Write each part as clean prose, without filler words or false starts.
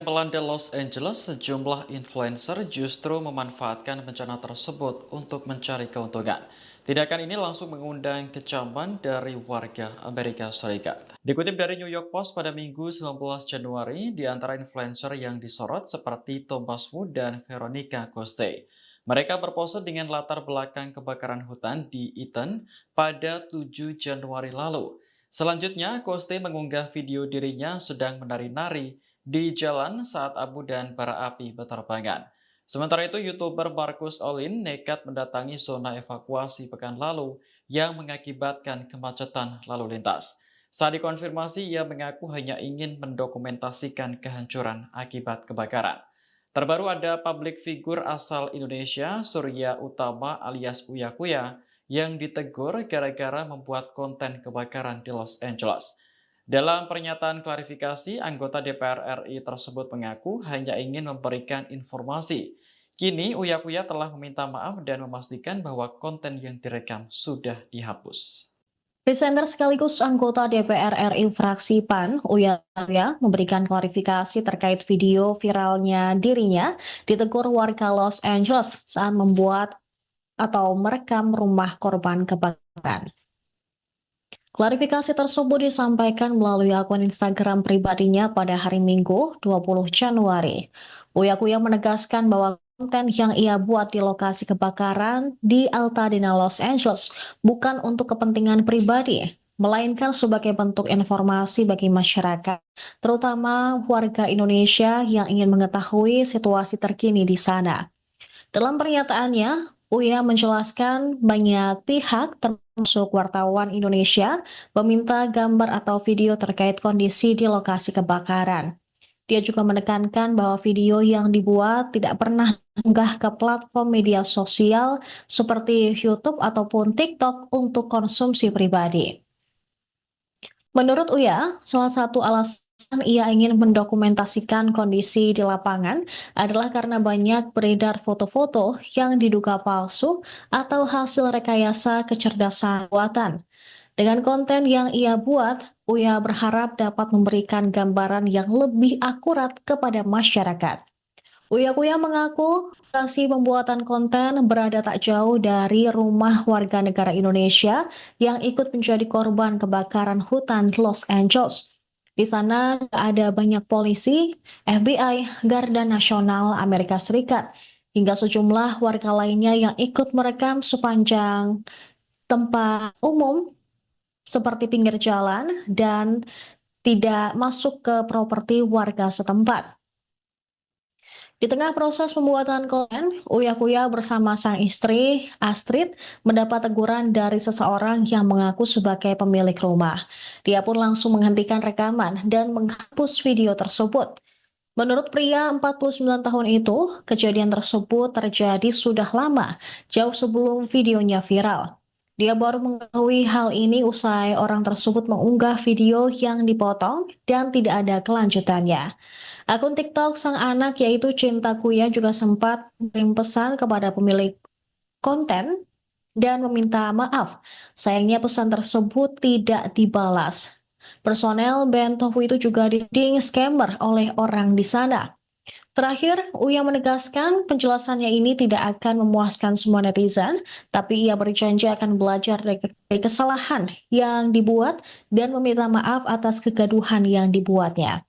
Melanda Los Angeles, sejumlah influencer justru memanfaatkan bencana tersebut untuk mencari keuntungan. Tindakan ini langsung mengundang kecaman dari warga Amerika Serikat. Dikutip dari New York Post pada Minggu 19 Januari, di antara influencer yang disorot seperti Thomas Wu dan Veronica Coste. Mereka berpose dengan latar belakang kebakaran hutan di Eaton pada 7 Januari lalu. Selanjutnya, Coste mengunggah video dirinya sedang menari-nari di jalan saat abu dan bara api berterbangan. Sementara itu, YouTuber Marcus Olin nekat mendatangi zona evakuasi pekan lalu yang mengakibatkan kemacetan lalu lintas. Saat dikonfirmasi, ia mengaku hanya ingin mendokumentasikan kehancuran akibat kebakaran. Terbaru ada publik figur asal Indonesia, Surya Utama alias Uya Kuya, yang ditegur gara-gara membuat konten kebakaran di Los Angeles. Dalam pernyataan klarifikasi, anggota DPR RI tersebut mengaku hanya ingin memberikan informasi. Kini, Uya Kuya telah meminta maaf dan memastikan bahwa konten yang direkam sudah dihapus. Presenter sekaligus anggota DPR RI fraksi PAN, Uya Kuya, memberikan klarifikasi terkait video viralnya dirinya ditegur warga Los Angeles saat membuat atau merekam rumah korban kebakaran. Klarifikasi tersebut disampaikan melalui akun Instagram pribadinya pada hari Minggu 20 Januari. Uya Kuya menegaskan bahwa konten yang ia buat di lokasi kebakaran di Altadena, Los Angeles bukan untuk kepentingan pribadi, melainkan sebagai bentuk informasi bagi masyarakat, terutama warga Indonesia yang ingin mengetahui situasi terkini di sana. Dalam pernyataannya, Uya menjelaskan banyak pihak termasuk wartawan Indonesia meminta gambar atau video terkait kondisi di lokasi kebakaran. Dia juga menekankan bahwa video yang dibuat tidak pernah diunggah ke platform media sosial seperti YouTube ataupun TikTok untuk konsumsi pribadi. Menurut Uya, salah satu alasan ia ingin mendokumentasikan kondisi di lapangan adalah karena banyak beredar foto-foto yang diduga palsu atau hasil rekayasa kecerdasan buatan. Dengan konten yang ia buat, Uya berharap dapat memberikan gambaran yang lebih akurat kepada masyarakat. Uya Kuya mengaku lokasi pembuatan konten berada tak jauh dari rumah warga negara Indonesia yang ikut menjadi korban kebakaran hutan Los Angeles. Di sana ada banyak polisi, FBI, Garda Nasional Amerika Serikat, hingga sejumlah warga lainnya yang ikut merekam sepanjang tempat umum seperti pinggir jalan dan tidak masuk ke properti warga setempat. Di tengah proses pembuatan konten, Uya Kuya bersama sang istri, Astrid, mendapat teguran dari seseorang yang mengaku sebagai pemilik rumah. Dia pun langsung menghentikan rekaman dan menghapus video tersebut. Menurut pria 49 tahun itu, kejadian tersebut terjadi sudah lama, jauh sebelum videonya viral. Dia baru mengetahui hal ini usai orang tersebut mengunggah video yang dipotong dan tidak ada kelanjutannya. Akun TikTok sang anak yaitu Cinta Kuya juga sempat mengirim pesan kepada pemilik konten dan meminta maaf. Sayangnya pesan tersebut tidak dibalas. Personel band Tofu itu juga dituding scammer oleh orang di sana. Terakhir, Uya menegaskan penjelasannya ini tidak akan memuaskan semua netizen, tapi ia berjanji akan belajar dari kesalahan yang dibuat dan meminta maaf atas kegaduhan yang dibuatnya.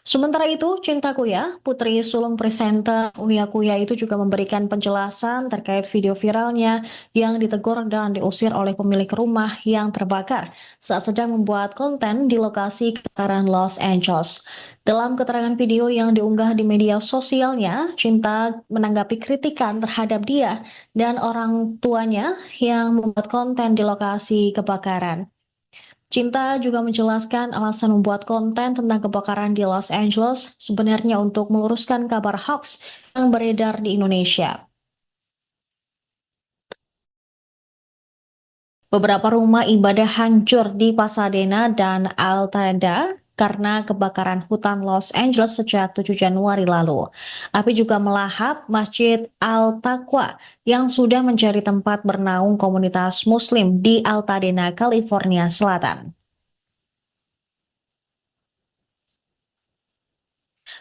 Sementara itu, Cinta Kuya, putri sulung presenter Uya Kuya itu juga memberikan penjelasan terkait video viralnya yang ditegur dan diusir oleh pemilik rumah yang terbakar saat sedang membuat konten di lokasi kebakaran Los Angeles. Dalam keterangan video yang diunggah di media sosialnya, Cinta menanggapi kritikan terhadap dia dan orang tuanya yang membuat konten di lokasi kebakaran. Cinta juga menjelaskan alasan membuat konten tentang kebakaran di Los Angeles sebenarnya untuk meluruskan kabar hoax yang beredar di Indonesia. Beberapa rumah ibadah hancur di Pasadena dan Altadena karena kebakaran hutan Los Angeles sejak 7 Januari lalu. Api juga melahap Masjid Al-Taqwa yang sudah menjadi tempat bernaung komunitas Muslim di Altadena, California Selatan.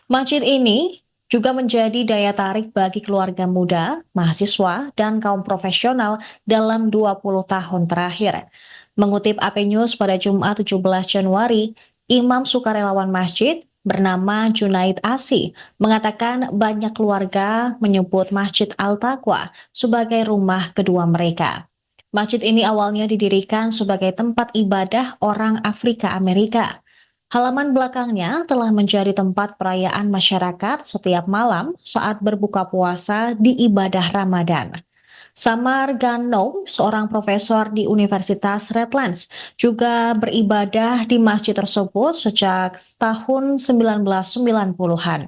Masjid ini juga menjadi daya tarik bagi keluarga muda, mahasiswa, dan kaum profesional dalam 20 tahun terakhir. Mengutip AP News pada Jumat 17 Januari, Imam sukarelawan masjid bernama Junaid Asi mengatakan banyak keluarga menyebut Masjid Al-Taqwa sebagai rumah kedua mereka. Masjid ini awalnya didirikan sebagai tempat ibadah orang Afrika Amerika. Halaman belakangnya telah menjadi tempat perayaan masyarakat setiap malam saat berbuka puasa di ibadah Ramadan. Samar Ghanom, seorang profesor di Universitas Redlands, juga beribadah di masjid tersebut sejak tahun 1990-an.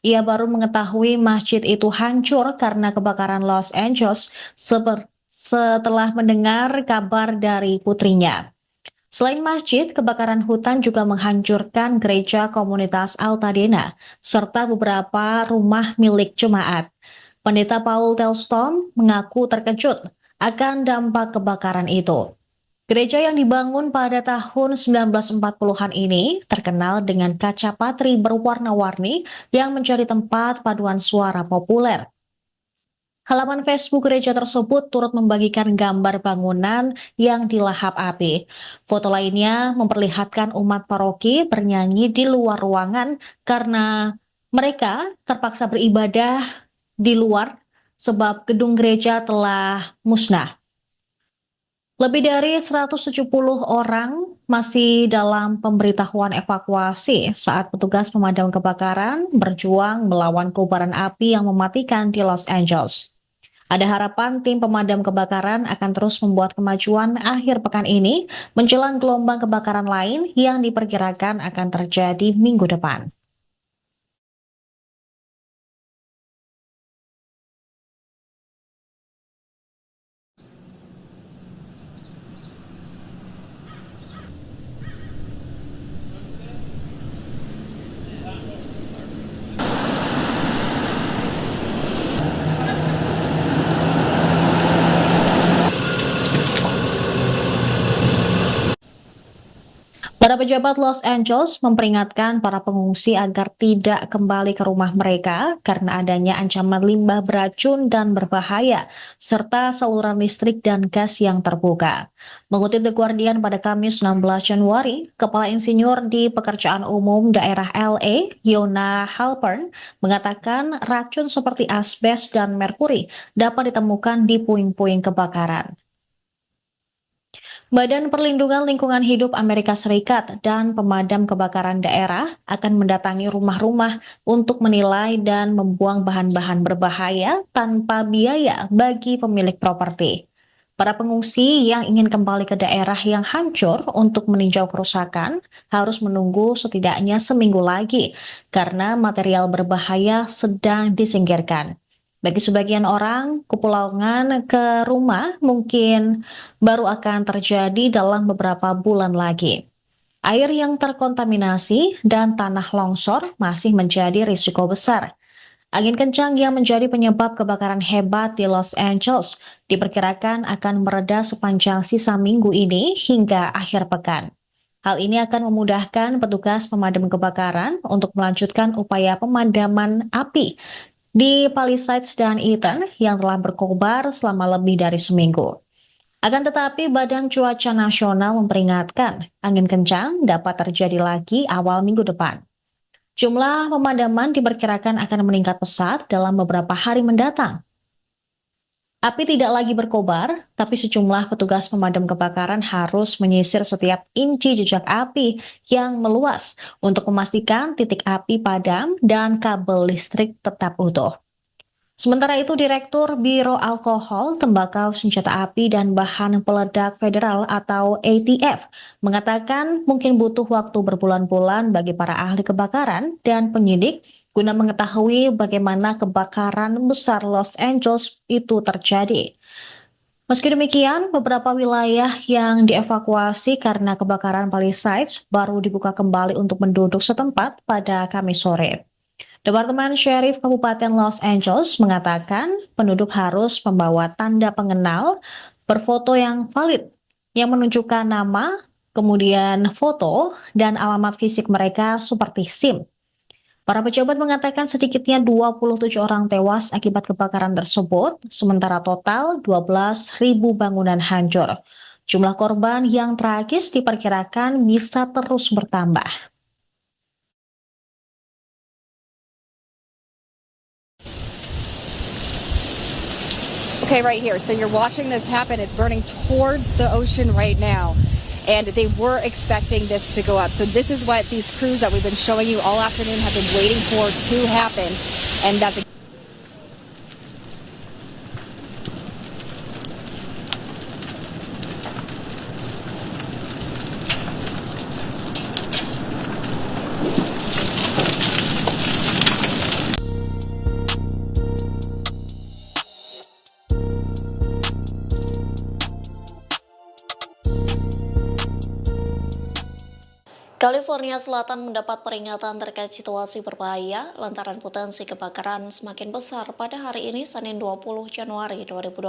Ia baru mengetahui masjid itu hancur karena kebakaran Los Angeles setelah mendengar kabar dari putrinya. Selain masjid, kebakaran hutan juga menghancurkan gereja komunitas Altadena, serta beberapa rumah milik jemaat. Pendeta Paul Telston mengaku terkejut akan dampak kebakaran itu. Gereja yang dibangun pada tahun 1940-an ini terkenal dengan kaca patri berwarna-warni yang menjadi tempat paduan suara populer. Halaman Facebook gereja tersebut turut membagikan gambar bangunan yang dilahap api. Foto lainnya memperlihatkan umat paroki bernyanyi di luar ruangan karena mereka terpaksa beribadah di luar sebab gedung gereja telah musnah. Lebih dari 170 orang masih dalam pemberitahuan evakuasi saat petugas pemadam kebakaran berjuang melawan kobaran api yang mematikan di Los Angeles. Ada harapan tim pemadam kebakaran akan terus membuat kemajuan akhir pekan ini menjelang gelombang kebakaran lain yang diperkirakan akan terjadi minggu depan. Para pejabat Los Angeles memperingatkan para pengungsi agar tidak kembali ke rumah mereka karena adanya ancaman limbah beracun dan berbahaya, serta saluran listrik dan gas yang terbuka. Mengutip The Guardian pada Kamis 16 Januari, Kepala Insinyur di Pekerjaan Umum Daerah LA, Yona Halpern, mengatakan racun seperti asbes dan merkuri dapat ditemukan di puing-puing kebakaran. Badan Perlindungan Lingkungan Hidup Amerika Serikat dan pemadam kebakaran daerah akan mendatangi rumah-rumah untuk menilai dan membuang bahan-bahan berbahaya tanpa biaya bagi pemilik properti. Para pengungsi yang ingin kembali ke daerah yang hancur untuk meninjau kerusakan harus menunggu setidaknya seminggu lagi karena material berbahaya sedang disingkirkan. Bagi sebagian orang, kepulangan ke rumah mungkin baru akan terjadi dalam beberapa bulan lagi. Air yang terkontaminasi dan tanah longsor masih menjadi risiko besar. Angin kencang yang menjadi penyebab kebakaran hebat di Los Angeles diperkirakan akan mereda sepanjang sisa minggu ini hingga akhir pekan. Hal ini akan memudahkan petugas pemadam kebakaran untuk melanjutkan upaya pemadaman api di Palisades dan Eaton yang telah berkobar selama lebih dari seminggu. Akan tetapi, Badan Cuaca Nasional memperingatkan angin kencang dapat terjadi lagi awal minggu depan. Jumlah pemadaman diperkirakan akan meningkat pesat dalam beberapa hari mendatang. Api tidak lagi berkobar, tapi sejumlah petugas pemadam kebakaran harus menyisir setiap inci jejak api yang meluas untuk memastikan titik api padam dan kabel listrik tetap utuh. Sementara itu, Direktur Biro Alkohol, Tembakau, Senjata Api, dan Bahan Peledak Federal atau ATF mengatakan mungkin butuh waktu berbulan-bulan bagi para ahli kebakaran dan penyidik guna mengetahui bagaimana kebakaran besar Los Angeles itu terjadi. Meski demikian, beberapa wilayah yang dievakuasi karena kebakaran Palisades baru dibuka kembali untuk penduduk setempat pada Kamis sore. Departemen Sheriff Kabupaten Los Angeles mengatakan penduduk harus membawa tanda pengenal berfoto yang valid yang menunjukkan nama, kemudian foto, dan alamat fisik mereka seperti SIM. Para pejabat mengatakan sedikitnya 27 orang tewas akibat kebakaran tersebut, sementara total 12.000 bangunan hancur. Jumlah korban yang tragis diperkirakan bisa terus bertambah. Okay, right here. So you're watching this happen. It's burning towards the ocean right now. And they were expecting this to go up. So this is what these crews that we've been showing you all afternoon have been waiting for to happen. And that's California Selatan mendapat peringatan terkait situasi berbahaya lantaran potensi kebakaran semakin besar pada hari ini Senin 20 Januari 2025.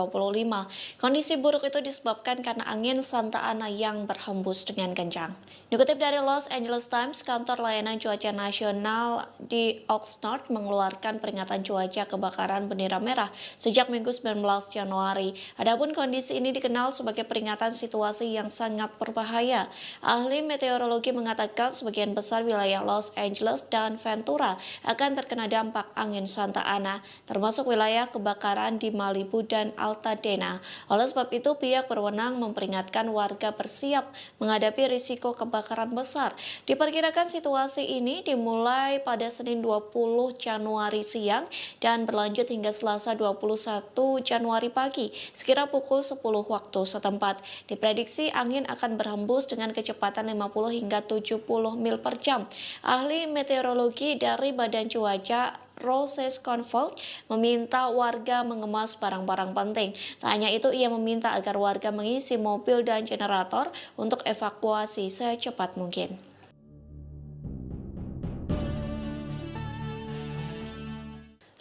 Kondisi buruk itu disebabkan karena angin Santa Ana yang berhembus dengan kencang. Dikutip dari Los Angeles Times, kantor layanan cuaca nasional di Oxnard mengeluarkan peringatan cuaca kebakaran bendera merah sejak Minggu 19 Januari. Adapun kondisi ini dikenal sebagai peringatan situasi yang sangat berbahaya. Ahli meteorologi mengatakan sebagian besar wilayah Los Angeles dan Ventura akan terkena dampak angin Santa Ana, termasuk wilayah kebakaran di Malibu dan Altadena. Oleh sebab itu, pihak berwenang memperingatkan warga bersiap menghadapi risiko kebakaran besar. Diperkirakan situasi ini dimulai pada Senin 20 Januari siang dan berlanjut hingga Selasa 21 Januari pagi, sekira pukul 10 waktu setempat. Diprediksi angin akan berhembus dengan kecepatan 50 hingga 70 mil per jam. Ahli meteorologi dari Badan Cuaca Roses Convolt meminta warga mengemas barang-barang penting. Tak hanya itu, ia meminta agar warga mengisi mobil dan generator untuk evakuasi secepat mungkin.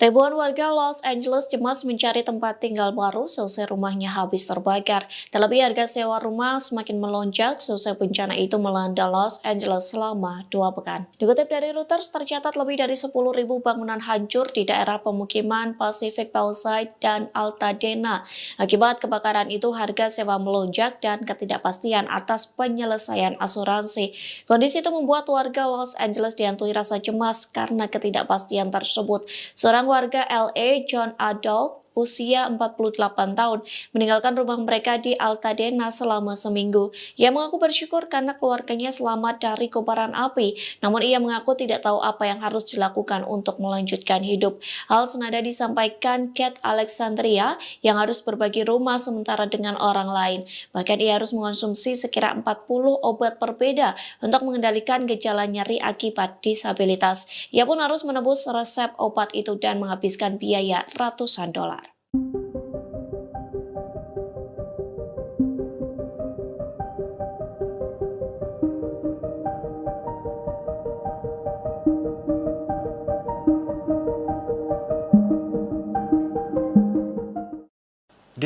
Ribuan warga Los Angeles cemas mencari tempat tinggal baru selesai rumahnya habis terbakar. Terlebih harga sewa rumah semakin melonjak selesai bencana itu melanda Los Angeles selama 2 pekan. Dikutip dari Reuters, tercatat lebih dari 10.000 bangunan hancur di daerah pemukiman Pacific Palisades dan Altadena. Akibat kebakaran itu, harga sewa melonjak dan ketidakpastian atas penyelesaian asuransi. Kondisi itu membuat warga Los Angeles dihantui rasa cemas karena ketidakpastian tersebut. Seorang warga LA, John Adult, usia 48 tahun, meninggalkan rumah mereka di Altadena selama seminggu. Ia mengaku bersyukur karena keluarganya selamat dari kobaran api, namun ia mengaku tidak tahu apa yang harus dilakukan untuk melanjutkan hidup. Hal senada disampaikan Kate Alexandria yang harus berbagi rumah sementara dengan orang lain. Bahkan ia harus mengonsumsi sekira 40 obat berbeda untuk mengendalikan gejala nyeri akibat disabilitas. Ia pun harus menebus resep obat itu dan menghabiskan biaya ratusan dolar. Di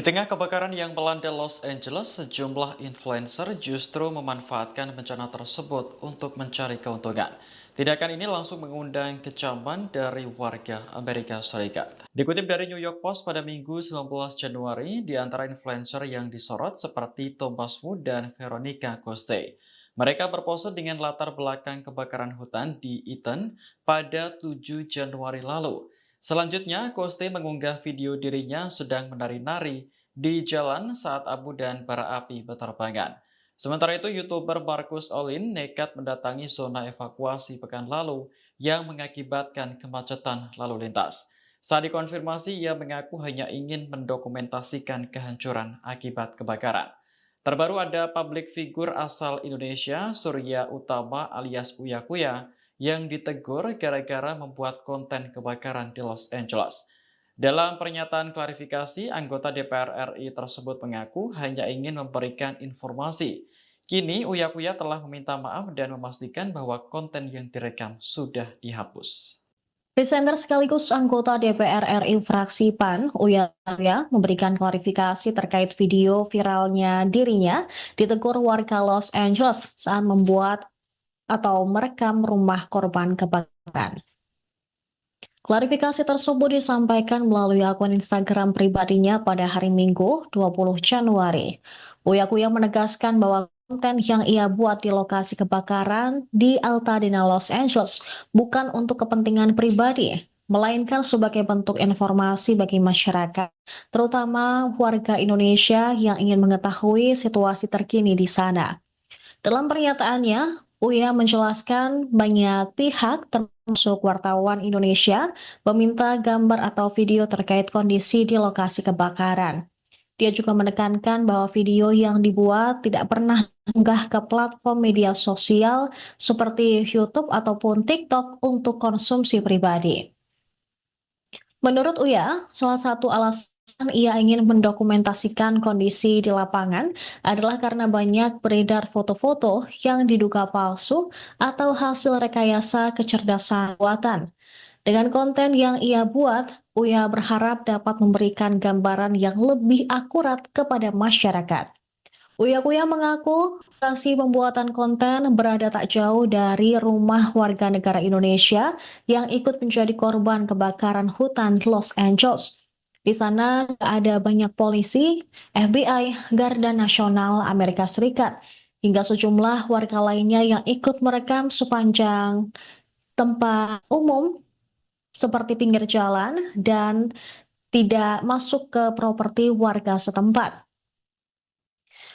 tengah kebakaran yang melanda Los Angeles, sejumlah influencer justru memanfaatkan bencana tersebut untuk mencari keuntungan. Tindakan ini langsung mengundang kecaman dari warga Amerika Serikat. Dikutip dari New York Post pada Minggu 19 Januari, di antara influencer yang disorot seperti Thomas Wu dan Veronica Coste. Mereka berpose dengan latar belakang kebakaran hutan di Eaton pada 7 Januari lalu. Selanjutnya, Coste mengunggah video dirinya sedang menari-nari di jalan saat abu dan bara api berterbangan. Sementara itu, YouTuber Marcus Olin nekat mendatangi zona evakuasi pekan lalu yang mengakibatkan kemacetan lalu lintas. Saat dikonfirmasi, ia mengaku hanya ingin mendokumentasikan kehancuran akibat kebakaran. Terbaru ada publik figur asal Indonesia, Surya Utama alias Uya Kuya, yang ditegur gara-gara membuat konten kebakaran di Los Angeles. Dalam pernyataan klarifikasi, anggota DPR RI tersebut mengaku hanya ingin memberikan informasi. Kini Uya Kuya telah meminta maaf dan memastikan bahwa konten yang direkam sudah dihapus. Presenter sekaligus anggota DPR RI fraksi PAN, Uya Kuya, memberikan klarifikasi terkait video viralnya dirinya ditegur warga Los Angeles saat membuat atau merekam rumah korban kebakaran. Klarifikasi tersebut disampaikan melalui akun Instagram pribadinya pada hari Minggu, 20 Januari. Uya Kuya menegaskan bahwa konten yang ia buat di lokasi kebakaran di Altadena, Los Angeles bukan untuk kepentingan pribadi, melainkan sebagai bentuk informasi bagi masyarakat, terutama warga Indonesia yang ingin mengetahui situasi terkini di sana. Dalam pernyataannya, Uya menjelaskan banyak pihak termasuk wartawan Indonesia meminta gambar atau video terkait kondisi di lokasi kebakaran. Dia juga menekankan bahwa video yang dibuat tidak pernah diunggah ke platform media sosial seperti YouTube ataupun TikTok untuk konsumsi pribadi. Menurut Uya, salah satu alasan ia ingin mendokumentasikan kondisi di lapangan adalah karena banyak beredar foto-foto yang diduga palsu atau hasil rekayasa kecerdasan buatan. Dengan konten yang ia buat, Uya berharap dapat memberikan gambaran yang lebih akurat kepada masyarakat. Uya Kuya mengaku lokasi pembuatan konten berada tak jauh dari rumah warga negara Indonesia yang ikut menjadi korban kebakaran hutan Los Angeles. Di sana ada banyak polisi, FBI, Garda Nasional Amerika Serikat, hingga sejumlah warga lainnya yang ikut merekam sepanjang tempat umum seperti pinggir jalan dan tidak masuk ke properti warga setempat.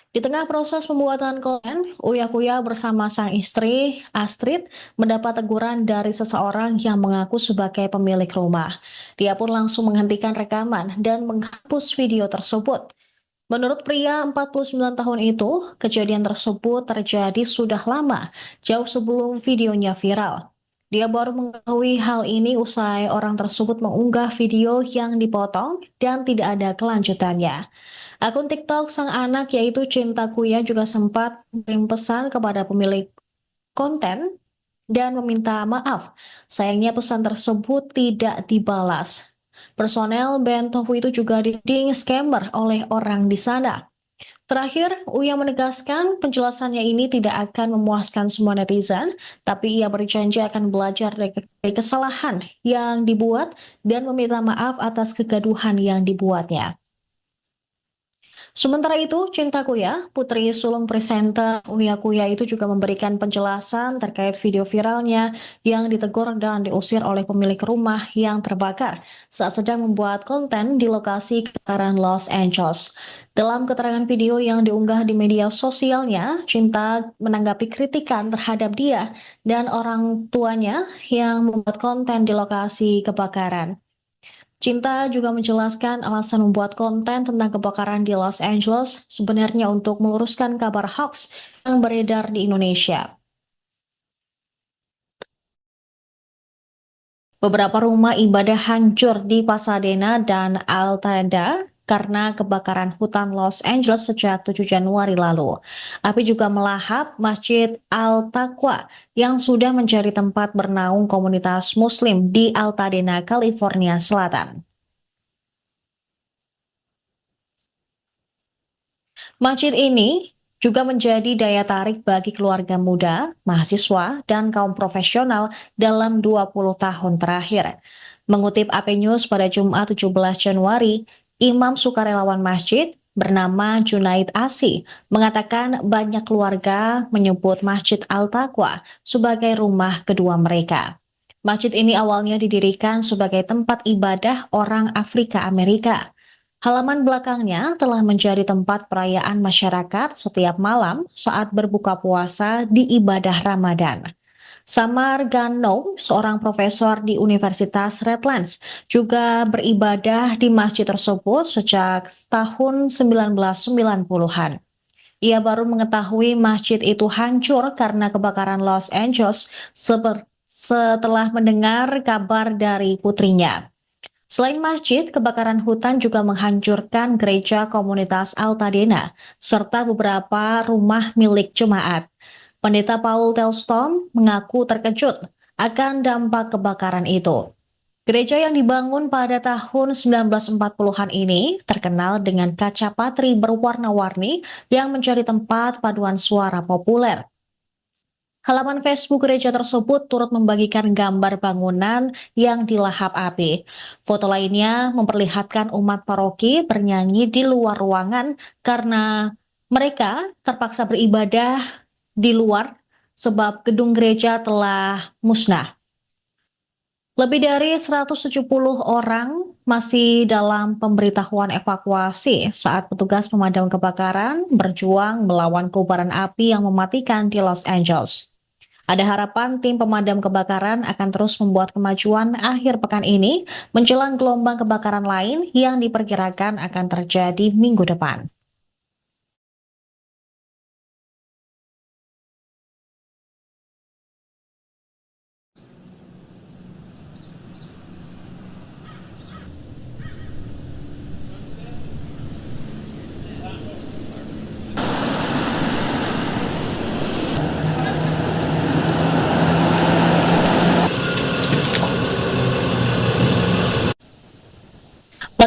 Di tengah proses pembuatan konten, Uya Kuya bersama sang istri, Astrid, mendapat teguran dari seseorang yang mengaku sebagai pemilik rumah. Dia pun langsung menghentikan rekaman dan menghapus video tersebut. Menurut pria 49 tahun itu, kejadian tersebut terjadi sudah lama, jauh sebelum videonya viral. Dia baru mengetahui hal ini usai orang tersebut mengunggah video yang dipotong dan tidak ada kelanjutannya. Akun TikTok sang anak yaitu Cinta Kuya juga sempat mengirim pesan kepada pemilik konten dan meminta maaf. Sayangnya pesan tersebut tidak dibalas. Personel band Tofu itu juga dituding scammer oleh orang di sana. Terakhir, Uya menegaskan penjelasannya ini tidak akan memuaskan semua netizen, tapi ia berjanji akan belajar dari kesalahan yang dibuat dan meminta maaf atas kegaduhan yang dibuatnya. Sementara itu, Cinta Kuya, putri sulung presenter Uya Kuya itu juga memberikan penjelasan terkait video viralnya yang ditegur dan diusir oleh pemilik rumah yang terbakar saat sedang membuat konten di lokasi kebakaran Los Angeles. Dalam keterangan video yang diunggah di media sosialnya, Cinta menanggapi kritikan terhadap dia dan orang tuanya yang membuat konten di lokasi kebakaran. Cinta juga menjelaskan alasan membuat konten tentang kebakaran di Los Angeles sebenarnya untuk meluruskan kabar hoax yang beredar di Indonesia. Beberapa rumah ibadah hancur di Pasadena dan Altadena karena kebakaran hutan Los Angeles sejak 7 Januari lalu. Api juga melahap Masjid Al-Taqwa yang sudah menjadi tempat bernaung komunitas Muslim di Altadena, California Selatan. Masjid ini juga menjadi daya tarik bagi keluarga muda, mahasiswa, dan kaum profesional dalam 20 tahun terakhir. Mengutip AP News pada Jumat 17 Januari, Imam sukarelawan masjid bernama Junaid Asi mengatakan banyak keluarga menyebut Masjid Al-Taqwa sebagai rumah kedua mereka. Masjid ini awalnya didirikan sebagai tempat ibadah orang Afrika Amerika. Halaman belakangnya telah menjadi tempat perayaan masyarakat setiap malam saat berbuka puasa di ibadah Ramadan. Samar Gano, seorang profesor di Universitas Redlands, juga beribadah di masjid tersebut sejak tahun 1990-an. Ia baru mengetahui masjid itu hancur karena kebakaran Los Angeles setelah mendengar kabar dari putrinya. Selain masjid, kebakaran hutan juga menghancurkan gereja komunitas Altadena, serta beberapa rumah milik jemaat. Pendeta Paul Telston mengaku terkejut akan dampak kebakaran itu. Gereja yang dibangun pada tahun 1940-an ini terkenal dengan kaca patri berwarna-warni yang menjadi tempat paduan suara populer. Halaman Facebook gereja tersebut turut membagikan gambar bangunan yang dilahap api. Foto lainnya memperlihatkan umat paroki bernyanyi di luar ruangan karena mereka terpaksa beribadah di luar sebab gedung gereja telah musnah. Lebih dari 170 orang masih dalam pemberitahuan evakuasi saat petugas pemadam kebakaran berjuang melawan kobaran api yang mematikan di Los Angeles. Ada harapan tim pemadam kebakaran akan terus membuat kemajuan akhir pekan ini menjelang gelombang kebakaran lain yang diperkirakan akan terjadi minggu depan.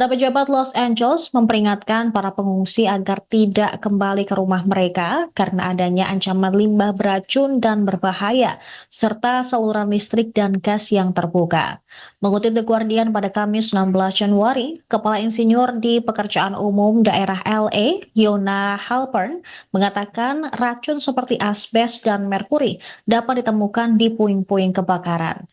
Para pejabat Los Angeles memperingatkan para pengungsi agar tidak kembali ke rumah mereka karena adanya ancaman limbah beracun dan berbahaya, serta saluran listrik dan gas yang terbuka. Mengutip The Guardian pada Kamis 16 Januari, Kepala Insinyur di Pekerjaan Umum Daerah LA, Yona Halpern, mengatakan racun seperti asbes dan merkuri dapat ditemukan di puing-puing kebakaran.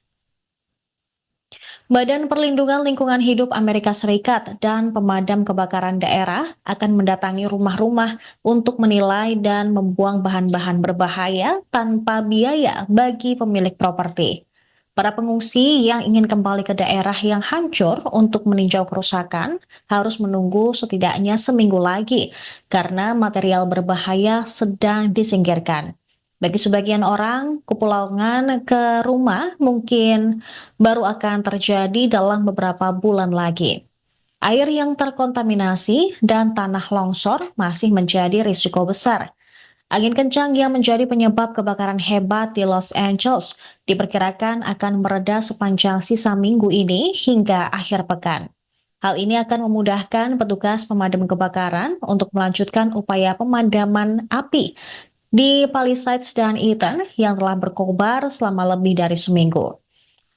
Badan Perlindungan Lingkungan Hidup Amerika Serikat dan pemadam kebakaran daerah akan mendatangi rumah-rumah untuk menilai dan membuang bahan-bahan berbahaya tanpa biaya bagi pemilik properti. Para pengungsi yang ingin kembali ke daerah yang hancur untuk meninjau kerusakan harus menunggu setidaknya seminggu lagi karena material berbahaya sedang disingkirkan. Bagi sebagian orang, kepulangan ke rumah mungkin baru akan terjadi dalam beberapa bulan lagi. Air yang terkontaminasi dan tanah longsor masih menjadi risiko besar. Angin kencang yang menjadi penyebab kebakaran hebat di Los Angeles diperkirakan akan mereda sepanjang sisa minggu ini hingga akhir pekan. Hal ini akan memudahkan petugas pemadam kebakaran untuk melanjutkan upaya pemadaman api di Palisades dan Eaton yang telah berkobar selama lebih dari seminggu.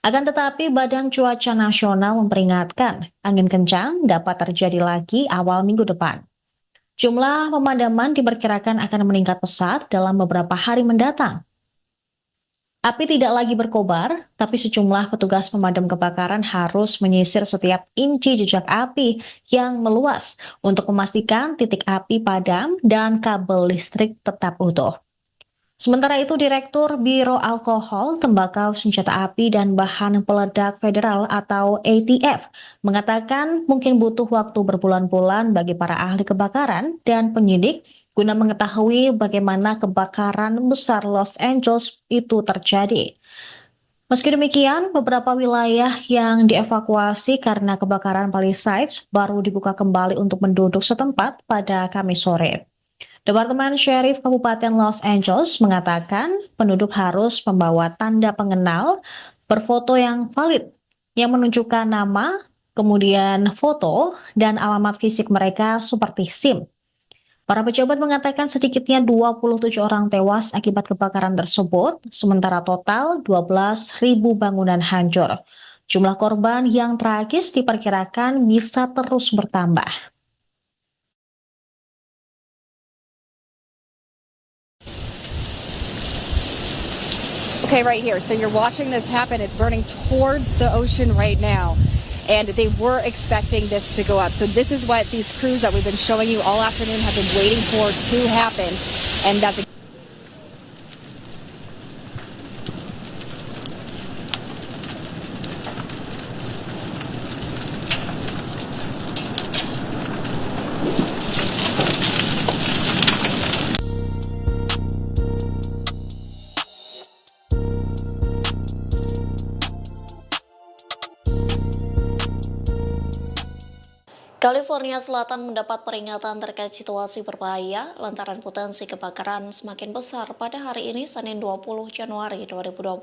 Akan tetapi, Badan Cuaca Nasional memperingatkan angin kencang dapat terjadi lagi awal minggu depan. Jumlah pemadaman diperkirakan akan meningkat pesat dalam beberapa hari mendatang. Api tidak lagi berkobar, tapi sejumlah petugas pemadam kebakaran harus menyisir setiap inci jejak api yang meluas untuk memastikan titik api padam dan kabel listrik tetap utuh. Sementara itu, Direktur Biro Alkohol, Tembakau, Senjata Api, dan Bahan Peledak Federal atau ATF mengatakan mungkin butuh waktu berbulan-bulan bagi para ahli kebakaran dan penyidik guna mengetahui bagaimana kebakaran besar Los Angeles itu terjadi. Meski demikian, beberapa wilayah yang dievakuasi karena kebakaran Palisades baru dibuka kembali untuk penduduk setempat pada Kamis sore. Departemen Sheriff Kabupaten Los Angeles mengatakan penduduk harus membawa tanda pengenal berfoto yang valid yang menunjukkan nama, kemudian foto, dan alamat fisik mereka seperti SIM. Para pejabat mengatakan sedikitnya 27 orang tewas akibat kebakaran tersebut, sementara total 12.000 bangunan hancur. Jumlah korban yang tragis diperkirakan bisa terus bertambah. Okay, right here. So you're watching this happen. It's burning towards the ocean right now. And they were expecting this to go up. So this is what these crews that we've been showing you all afternoon have been waiting for to happen. And that's California Selatan mendapat peringatan terkait situasi berbahaya lantaran potensi kebakaran semakin besar pada hari ini Senin 20 Januari 2025.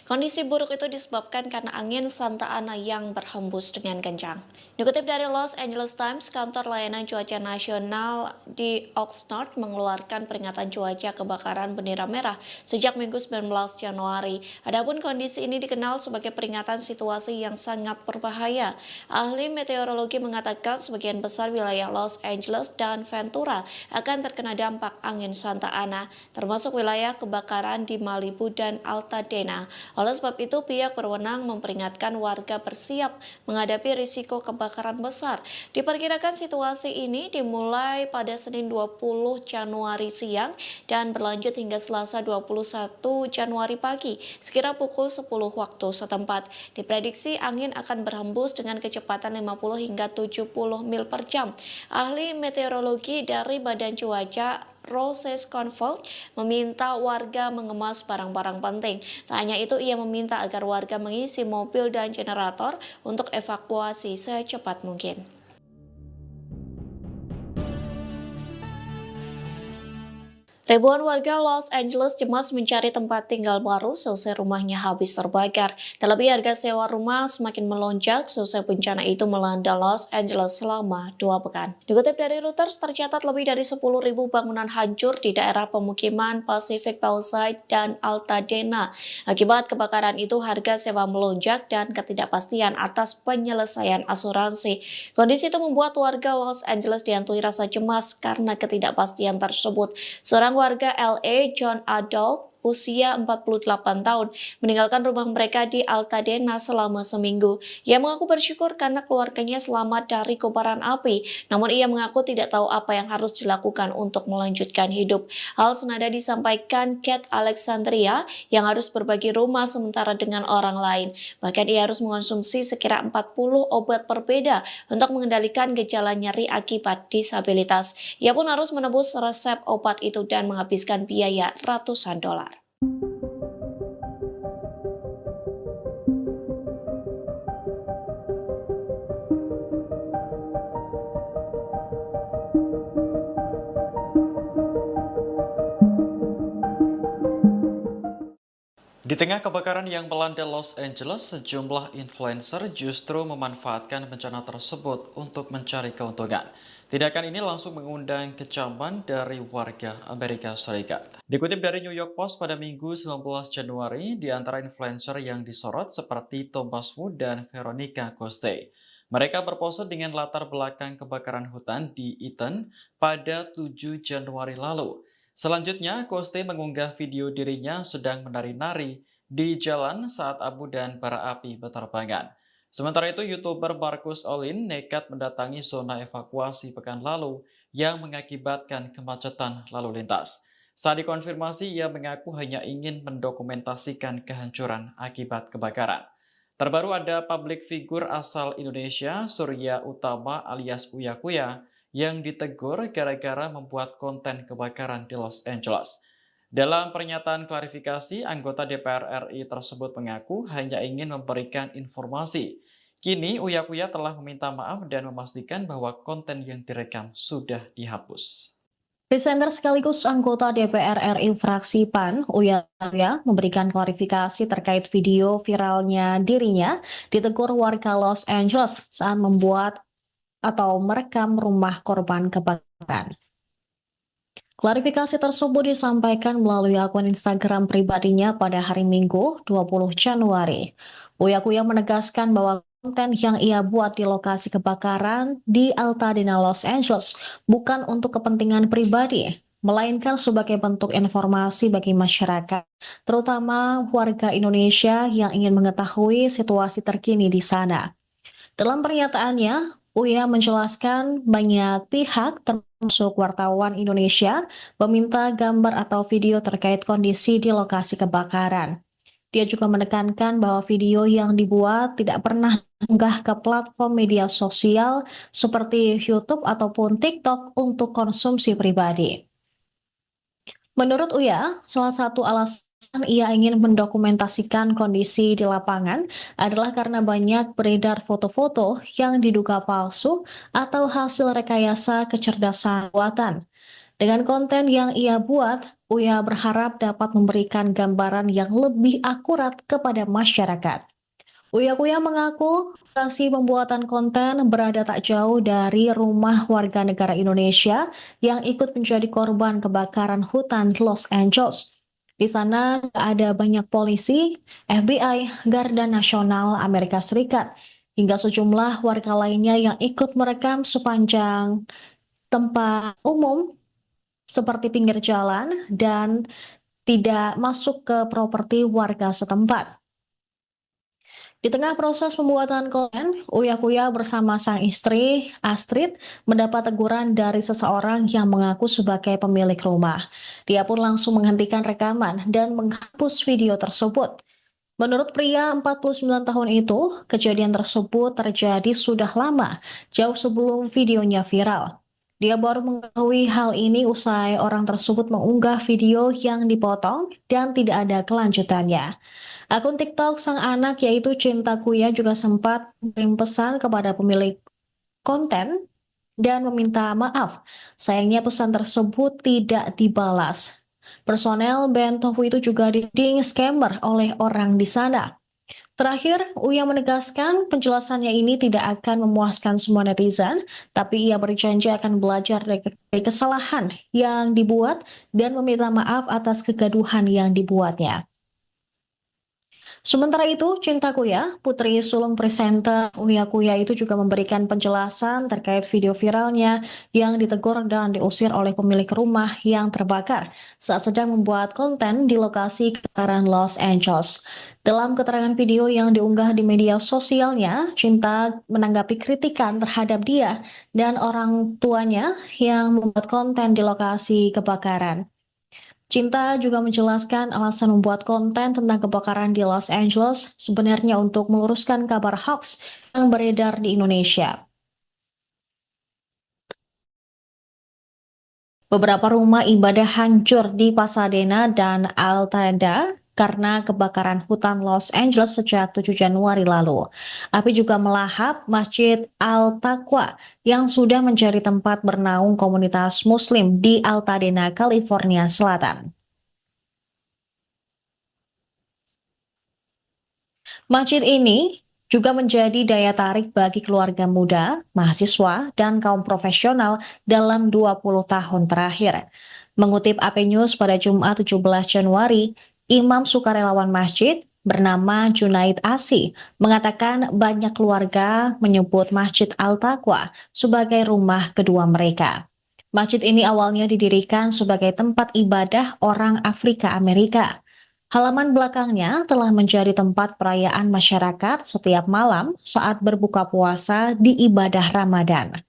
Kondisi buruk itu disebabkan karena angin Santa Ana yang berhembus dengan kencang. Dikutip dari Los Angeles Times, kantor layanan cuaca nasional di Oxnard mengeluarkan peringatan cuaca kebakaran bendera merah sejak Minggu 19 Januari. Adapun kondisi ini dikenal sebagai peringatan situasi yang sangat berbahaya. Ahli meteorologi mengatakan sebagian besar wilayah Los Angeles dan Ventura akan terkena dampak angin Santa Ana, termasuk wilayah kebakaran di Malibu dan Altadena. Oleh sebab itu, pihak berwenang memperingatkan warga bersiap menghadapi risiko kebakaran besar. Diperkirakan situasi ini dimulai pada Senin 20 Januari siang dan berlanjut hingga Selasa 21 Januari pagi, sekira pukul 10 waktu setempat. Diprediksi angin akan berhembus dengan kecepatan 50 hingga 70 mil per jam. Ahli meteorologi dari Badan Cuaca Roses Convolt meminta warga mengemas barang-barang penting. Tak hanya itu, ia meminta agar warga mengisi mobil dan generator untuk evakuasi secepat mungkin. Ribuan warga Los Angeles cemas mencari tempat tinggal baru selesai rumahnya habis terbakar. Terlebih harga sewa rumah semakin melonjak selesai bencana itu melanda Los Angeles selama 2 pekan. Dikutip dari Reuters, tercatat lebih dari 10.000 bangunan hancur di daerah pemukiman Pacific Palisades dan Altadena. Akibat kebakaran itu, harga sewa melonjak dan ketidakpastian atas penyelesaian asuransi. Kondisi itu membuat warga Los Angeles dihantui rasa cemas karena ketidakpastian tersebut. Seorang warga LA, John Adolph, usia 48 tahun, meninggalkan rumah mereka di Altadena selama seminggu. Ia mengaku bersyukur karena keluarganya selamat dari kobaran api, namun ia mengaku tidak tahu apa yang harus dilakukan untuk melanjutkan hidup. Hal senada disampaikan Kate Alexandria yang harus berbagi rumah sementara dengan orang lain. Bahkan ia harus mengonsumsi sekira 40 obat berbeda untuk mengendalikan gejala nyeri akibat disabilitas. Ia pun harus menebus resep obat itu dan menghabiskan biaya ratusan dolar. Di tengah kebakaran yang melanda Los Angeles, sejumlah influencer justru memanfaatkan bencana tersebut untuk mencari keuntungan. Tindakan ini langsung mengundang kecaman dari warga Amerika Serikat. Dikutip dari New York Post pada Minggu 19 Januari, di antara influencer yang disorot seperti Thomas Wu dan Veronica Coste. Mereka berpose dengan latar belakang kebakaran hutan di Eaton pada 7 Januari lalu. Selanjutnya, Coste mengunggah video dirinya sedang menari-nari di jalan saat abu dan bara api berterbangan. Sementara itu, YouTuber Marcus Olin nekat mendatangi zona evakuasi pekan lalu yang mengakibatkan kemacetan lalu lintas. Saat dikonfirmasi, ia mengaku hanya ingin mendokumentasikan kehancuran akibat kebakaran. Terbaru ada publik figur asal Indonesia, Surya Utama alias Uya Kuya, yang ditegur gara-gara membuat konten kebakaran di Los Angeles. Dalam pernyataan klarifikasi, anggota DPR RI tersebut mengaku hanya ingin memberikan informasi. Kini Uya Kuya telah meminta maaf dan memastikan bahwa konten yang direkam sudah dihapus. Presenter sekaligus anggota DPR RI fraksi PAN, Uya Kuya, memberikan klarifikasi terkait video viralnya dirinya ditegur warga Los Angeles saat membuat atau merekam rumah korban kebakaran. Klarifikasi tersebut disampaikan melalui akun Instagram pribadinya pada hari Minggu 20 Januari. Uya Kuya menegaskan bahwa konten yang ia buat di lokasi kebakaran di Altadena, Los Angeles bukan untuk kepentingan pribadi, melainkan sebagai bentuk informasi bagi masyarakat, terutama warga Indonesia yang ingin mengetahui situasi terkini di sana. Dalam pernyataannya, Uya menjelaskan banyak pihak termasuk wartawan Indonesia meminta gambar atau video terkait kondisi di lokasi kebakaran. Dia juga menekankan bahwa video yang dibuat tidak pernah diunggah ke platform media sosial seperti YouTube ataupun TikTok untuk konsumsi pribadi. Menurut Uya, salah satu alasan Ia ingin mendokumentasikan kondisi di lapangan adalah karena banyak beredar foto-foto yang diduga palsu atau hasil rekayasa kecerdasan buatan. Dengan konten yang ia buat, Uya berharap dapat memberikan gambaran yang lebih akurat kepada masyarakat. Uya Kuya mengaku lokasi pembuatan konten berada tak jauh dari rumah warga negara Indonesia yang ikut menjadi korban kebakaran hutan Los Angeles. Di sana ada banyak polisi, FBI, Garda Nasional Amerika Serikat, hingga sejumlah warga lainnya yang ikut merekam sepanjang tempat umum seperti pinggir jalan dan tidak masuk ke properti warga setempat. Di tengah proses pembuatan konten, Uya Kuya bersama sang istri, Astrid, mendapat teguran dari seseorang yang mengaku sebagai pemilik rumah. Dia pun langsung menghentikan rekaman dan menghapus video tersebut. Menurut pria 49 tahun itu, kejadian tersebut terjadi sudah lama, jauh sebelum videonya viral. Dia baru mengetahui hal ini usai orang tersebut mengunggah video yang dipotong dan tidak ada kelanjutannya. Akun TikTok sang anak yaitu Cinta Kuya juga sempat mengirim pesan kepada pemilik konten dan meminta maaf. Sayangnya pesan tersebut tidak dibalas. Personel band Tofu itu juga dituding scammer oleh orang di sana. Terakhir, Uya menegaskan penjelasannya ini tidak akan memuaskan semua netizen, tapi ia berjanji akan belajar dari kesalahan yang dibuat dan meminta maaf atas kegaduhan yang dibuatnya. Sementara itu, Cinta Kuya, putri sulung presenter Uya Kuya itu juga memberikan penjelasan terkait video viralnya yang ditegur dan diusir oleh pemilik rumah yang terbakar saat sedang membuat konten di lokasi kebakaran Los Angeles. Dalam keterangan video yang diunggah di media sosialnya, Cinta menanggapi kritikan terhadap dia dan orang tuanya yang membuat konten di lokasi kebakaran. Cinta juga menjelaskan alasan membuat konten tentang kebakaran di Los Angeles sebenarnya untuk meluruskan kabar hoax yang beredar di Indonesia. Beberapa rumah ibadah hancur di Pasadena dan Altadena karena kebakaran hutan Los Angeles sejak 7 Januari lalu. Api juga melahap Masjid Al-Taqwa yang sudah menjadi tempat bernaung komunitas Muslim di Altadena, California Selatan. Masjid ini juga menjadi daya tarik bagi keluarga muda, mahasiswa, dan kaum profesional dalam 20 tahun terakhir. Mengutip AP News pada Jumat 17 Januari, Imam sukarelawan masjid bernama Junaid Asi mengatakan banyak keluarga menyebut Masjid Al-Taqwa sebagai rumah kedua mereka. Masjid ini awalnya didirikan sebagai tempat ibadah orang Afrika Amerika. Halaman belakangnya telah menjadi tempat perayaan masyarakat setiap malam saat berbuka puasa di ibadah Ramadan.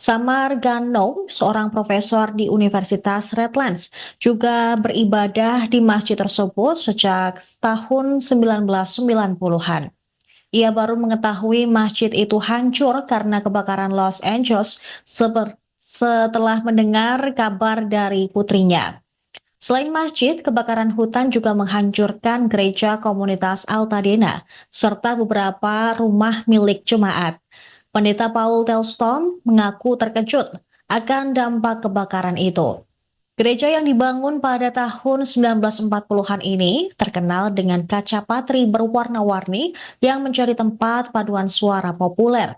Samar Gano, seorang profesor di Universitas Redlands, juga beribadah di masjid tersebut sejak tahun 1990-an. Ia baru mengetahui masjid itu hancur karena kebakaran Los Angeles setelah mendengar kabar dari putrinya. Selain masjid, kebakaran hutan juga menghancurkan gereja komunitas Altadena, serta beberapa rumah milik jemaat. Pendeta Paul Telston mengaku terkejut akan dampak kebakaran itu. Gereja yang dibangun pada tahun 1940-an ini terkenal dengan kaca patri berwarna-warni yang menjadi tempat paduan suara populer.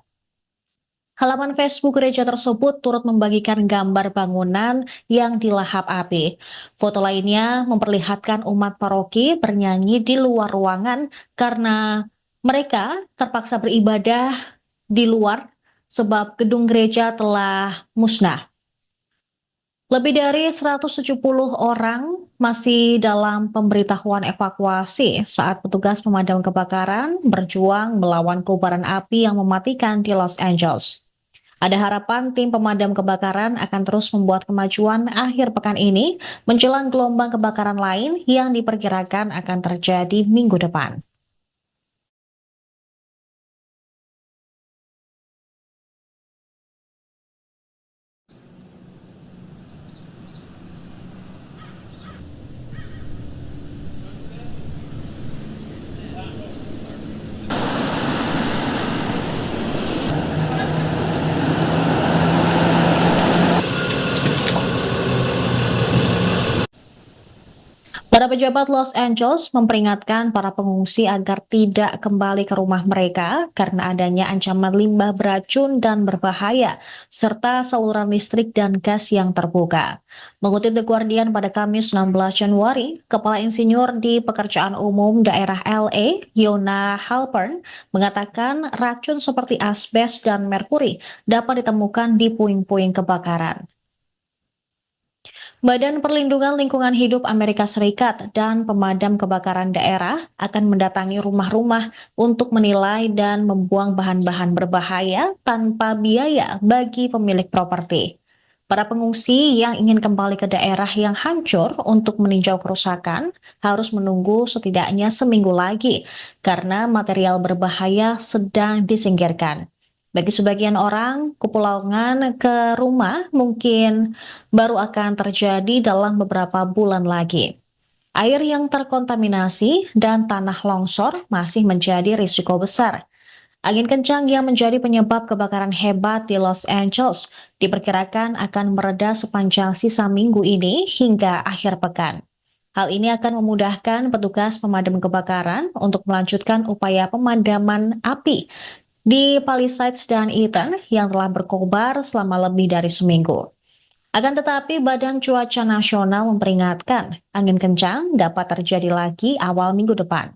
Halaman Facebook gereja tersebut turut membagikan gambar bangunan yang dilahap api. Foto lainnya memperlihatkan umat paroki bernyanyi di luar ruangan karena mereka terpaksa beribadah di luar sebab gedung gereja telah musnah. Lebih dari 170 orang masih dalam pemberitahuan evakuasi saat petugas pemadam kebakaran berjuang melawan kobaran api yang mematikan di Los Angeles. Ada harapan tim pemadam kebakaran akan terus membuat kemajuan akhir pekan ini menjelang gelombang kebakaran lain yang diperkirakan akan terjadi minggu depan. Para pejabat Los Angeles memperingatkan para pengungsi agar tidak kembali ke rumah mereka karena adanya ancaman limbah beracun dan berbahaya, serta saluran listrik dan gas yang terbuka. Mengutip The Guardian pada Kamis 16 Januari, Kepala Insinyur di Pekerjaan Umum Daerah LA, Yona Halpern, mengatakan racun seperti asbes dan merkuri dapat ditemukan di puing-puing kebakaran. Badan Perlindungan Lingkungan Hidup Amerika Serikat dan pemadam kebakaran daerah akan mendatangi rumah-rumah untuk menilai dan membuang bahan-bahan berbahaya tanpa biaya bagi pemilik properti. Para pengungsi yang ingin kembali ke daerah yang hancur untuk meninjau kerusakan harus menunggu setidaknya seminggu lagi karena material berbahaya sedang disingkirkan. Bagi sebagian orang, kepulangan ke rumah mungkin baru akan terjadi dalam beberapa bulan lagi. Air yang terkontaminasi dan tanah longsor masih menjadi risiko besar. Angin kencang yang menjadi penyebab kebakaran hebat di Los Angeles diperkirakan akan mereda sepanjang sisa minggu ini hingga akhir pekan. Hal ini akan memudahkan petugas pemadam kebakaran untuk melanjutkan upaya pemadaman api di Palisades dan Eaton yang telah berkobar selama lebih dari seminggu. Akan tetapi, Badan Cuaca Nasional memperingatkan angin kencang dapat terjadi lagi awal minggu depan.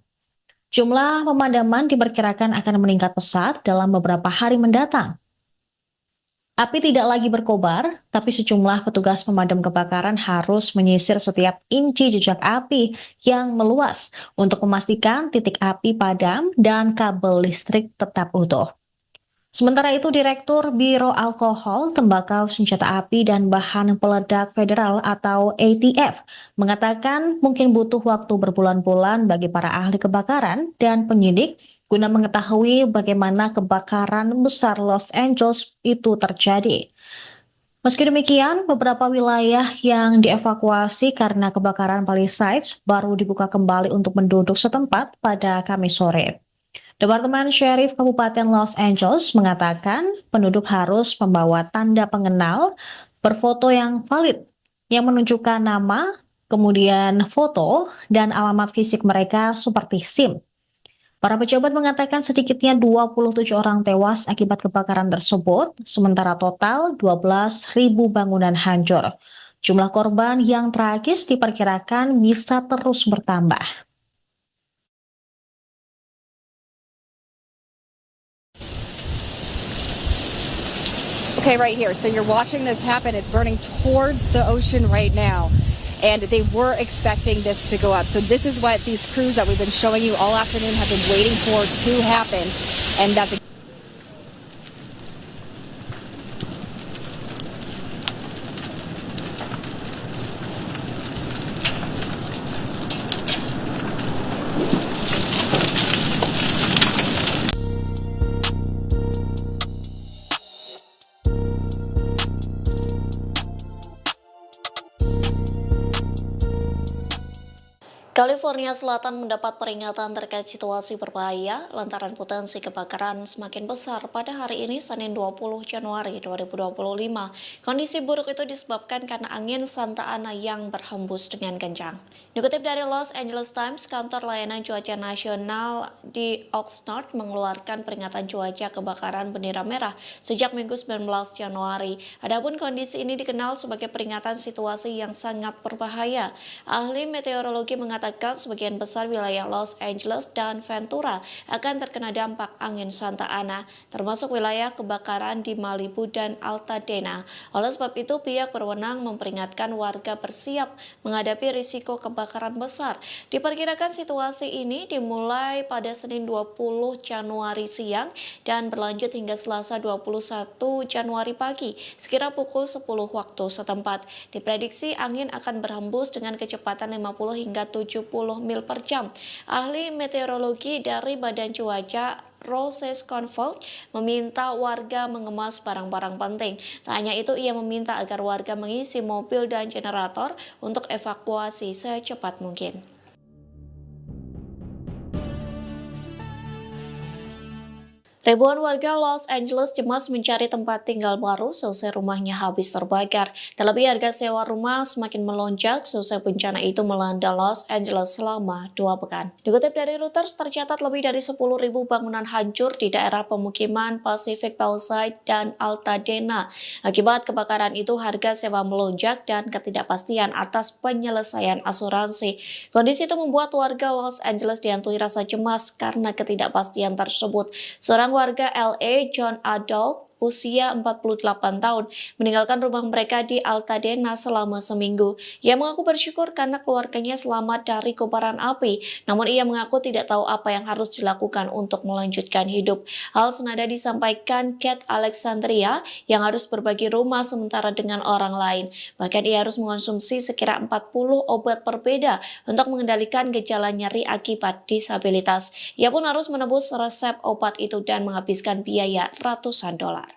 Jumlah pemadaman diperkirakan akan meningkat pesat dalam beberapa hari mendatang. Api tidak lagi berkobar, tapi sejumlah petugas pemadam kebakaran harus menyisir setiap inci jejak api yang meluas untuk memastikan titik api padam dan kabel listrik tetap utuh. Sementara itu, Direktur Biro Alkohol, Tembakau, Senjata Api, dan Bahan Peledak Federal atau ATF mengatakan mungkin butuh waktu berbulan-bulan bagi para ahli kebakaran dan penyidik guna mengetahui bagaimana kebakaran besar Los Angeles itu terjadi. Meski demikian, beberapa wilayah yang dievakuasi karena kebakaran Palisades baru dibuka kembali untuk penduduk setempat pada Kamis sore. Departemen Sheriff Kabupaten Los Angeles mengatakan penduduk harus membawa tanda pengenal berfoto yang valid yang menunjukkan nama, kemudian foto, dan alamat fisik mereka seperti SIM. Para pejabat mengatakan sedikitnya 27 orang tewas akibat kebakaran tersebut, sementara total 12.000 bangunan hancur. Jumlah korban yang tragis diperkirakan bisa terus bertambah. Okay, right here. So you're watching this happen. It's burning towards the ocean right now. And they were expecting this to go up. So this is what these crews that we've been showing you all afternoon have been waiting for to happen. And that's California Selatan mendapat peringatan terkait situasi berbahaya lantaran potensi kebakaran semakin besar pada hari ini Senin 20 Januari 2025. Kondisi buruk itu disebabkan karena angin Santa Ana yang berhembus dengan kencang. Dikutip dari Los Angeles Times, kantor layanan cuaca nasional di Oxnard mengeluarkan peringatan cuaca kebakaran bendera merah sejak Minggu 19 Januari. Adapun kondisi ini dikenal sebagai peringatan situasi yang sangat berbahaya. Ahli meteorologi mengatakan sebagian besar wilayah Los Angeles dan Ventura akan terkena dampak angin Santa Ana, termasuk wilayah kebakaran di Malibu dan Altadena. Oleh sebab itu, pihak berwenang memperingatkan warga bersiap menghadapi risiko kebakaran besar. Diperkirakan situasi ini dimulai pada Senin 20 Januari siang dan berlanjut hingga Selasa 21 Januari pagi, sekira pukul 10 waktu setempat. Diprediksi angin akan berhembus dengan kecepatan 50 hingga 70 mil per jam. Ahli meteorologi dari Badan Cuaca Roses Convolt meminta warga mengemas barang-barang penting. Tak hanya itu, ia meminta agar warga mengisi mobil dan generator untuk evakuasi secepat mungkin. Ribuan warga Los Angeles cemas mencari tempat tinggal baru selesai rumahnya habis terbakar. Terlebih harga sewa rumah semakin melonjak selesai bencana itu melanda Los Angeles selama 2 pekan. Dikutip dari Reuters, tercatat lebih dari 10.000 bangunan hancur di daerah pemukiman Pacific Palisades dan Altadena. Akibat kebakaran itu, harga sewa melonjak dan ketidakpastian atas penyelesaian asuransi. Kondisi itu membuat warga Los Angeles dihantui rasa cemas karena ketidakpastian tersebut. Seorang warga LA, John Adult, usia 48 tahun, meninggalkan rumah mereka di Altadena selama seminggu. Ia mengaku bersyukur karena keluarganya selamat dari kobaran api, namun ia mengaku tidak tahu apa yang harus dilakukan untuk melanjutkan hidup. Hal senada disampaikan Kate Alexandria yang harus berbagi rumah sementara dengan orang lain. Bahkan ia harus mengonsumsi sekira 40 obat berbeda untuk mengendalikan gejala nyeri akibat disabilitas. Ia pun harus menebus resep obat itu dan menghabiskan biaya ratusan dolar.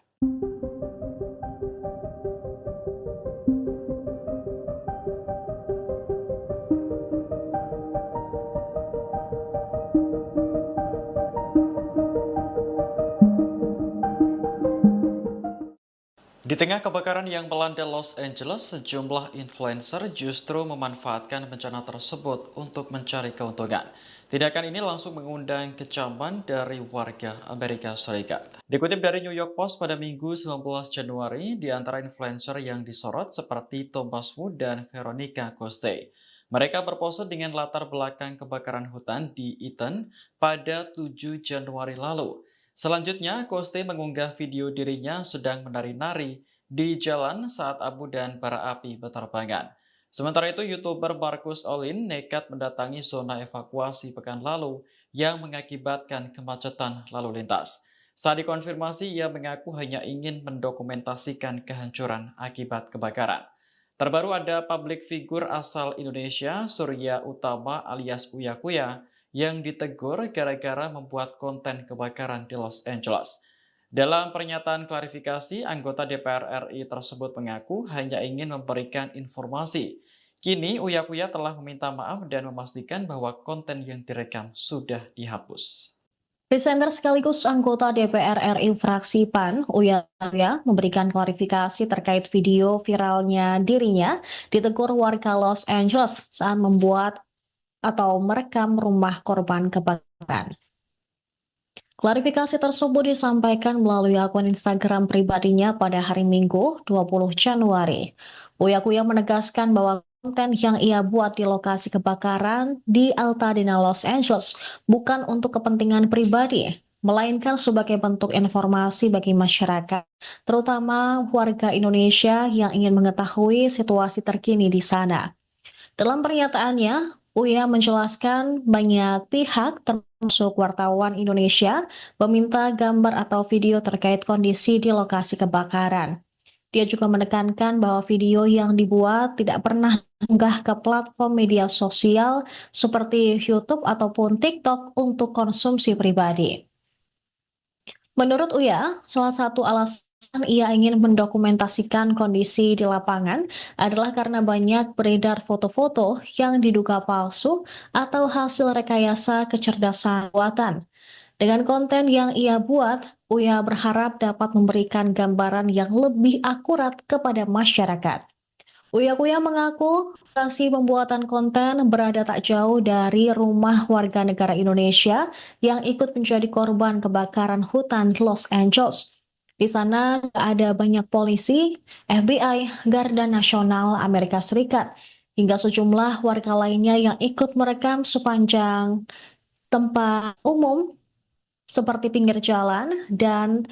Di tengah kebakaran yang melanda Los Angeles, sejumlah influencer justru memanfaatkan bencana tersebut untuk mencari keuntungan. Tindakan ini langsung mengundang kecaman dari warga Amerika Serikat. Dikutip dari New York Post pada Minggu 19 Januari, di antara influencer yang disorot seperti Thomas Wu dan Veronica Coste. Mereka berpose dengan latar belakang kebakaran hutan di Eaton pada 7 Januari lalu. Selanjutnya, Coste mengunggah video dirinya sedang menari-nari di jalan saat abu dan bara api berterbangan. Sementara itu, YouTuber Marcus Olin nekat mendatangi zona evakuasi pekan lalu yang mengakibatkan kemacetan lalu lintas. Saat dikonfirmasi, ia mengaku hanya ingin mendokumentasikan kehancuran akibat kebakaran. Terbaru ada publik figur asal Indonesia, Surya Utama alias Uya Kuya, yang ditegur gara-gara membuat konten kebakaran di Los Angeles. Dalam pernyataan klarifikasi, anggota DPR RI tersebut mengaku hanya ingin memberikan informasi. Kini, Uya Kuya telah meminta maaf dan memastikan bahwa konten yang direkam sudah dihapus. Presenter sekaligus anggota DPR RI fraksi PAN, Uya Kuya, memberikan klarifikasi terkait video viralnya dirinya ditegur warga Los Angeles saat membuat atau merekam rumah korban kebakaran. Klarifikasi tersebut disampaikan melalui akun Instagram pribadinya pada hari Minggu, 20 Januari. Uya Kuya menegaskan bahwa konten yang ia buat di lokasi kebakaran di Altadena, Los Angeles bukan untuk kepentingan pribadi, melainkan sebagai bentuk informasi bagi masyarakat, terutama warga Indonesia yang ingin mengetahui situasi terkini di sana. Dalam pernyataannya, Uya menjelaskan banyak pihak termasuk wartawan Indonesia meminta gambar atau video terkait kondisi di lokasi kebakaran. Dia juga menekankan bahwa video yang dibuat tidak pernah diunggah ke platform media sosial seperti YouTube ataupun TikTok untuk konsumsi pribadi. Menurut Uya, salah satu alasan ia ingin mendokumentasikan kondisi di lapangan adalah karena banyak beredar foto-foto yang diduga palsu atau hasil rekayasa kecerdasan buatan. Dengan konten yang ia buat, Uya berharap dapat memberikan gambaran yang lebih akurat kepada masyarakat. Uya Kuya mengaku lokasi pembuatan konten berada tak jauh dari rumah warga negara Indonesia yang ikut menjadi korban kebakaran hutan Los Angeles. Di sana ada banyak polisi, FBI, Garda Nasional Amerika Serikat, hingga sejumlah warga lainnya yang ikut merekam sepanjang tempat umum seperti pinggir jalan dan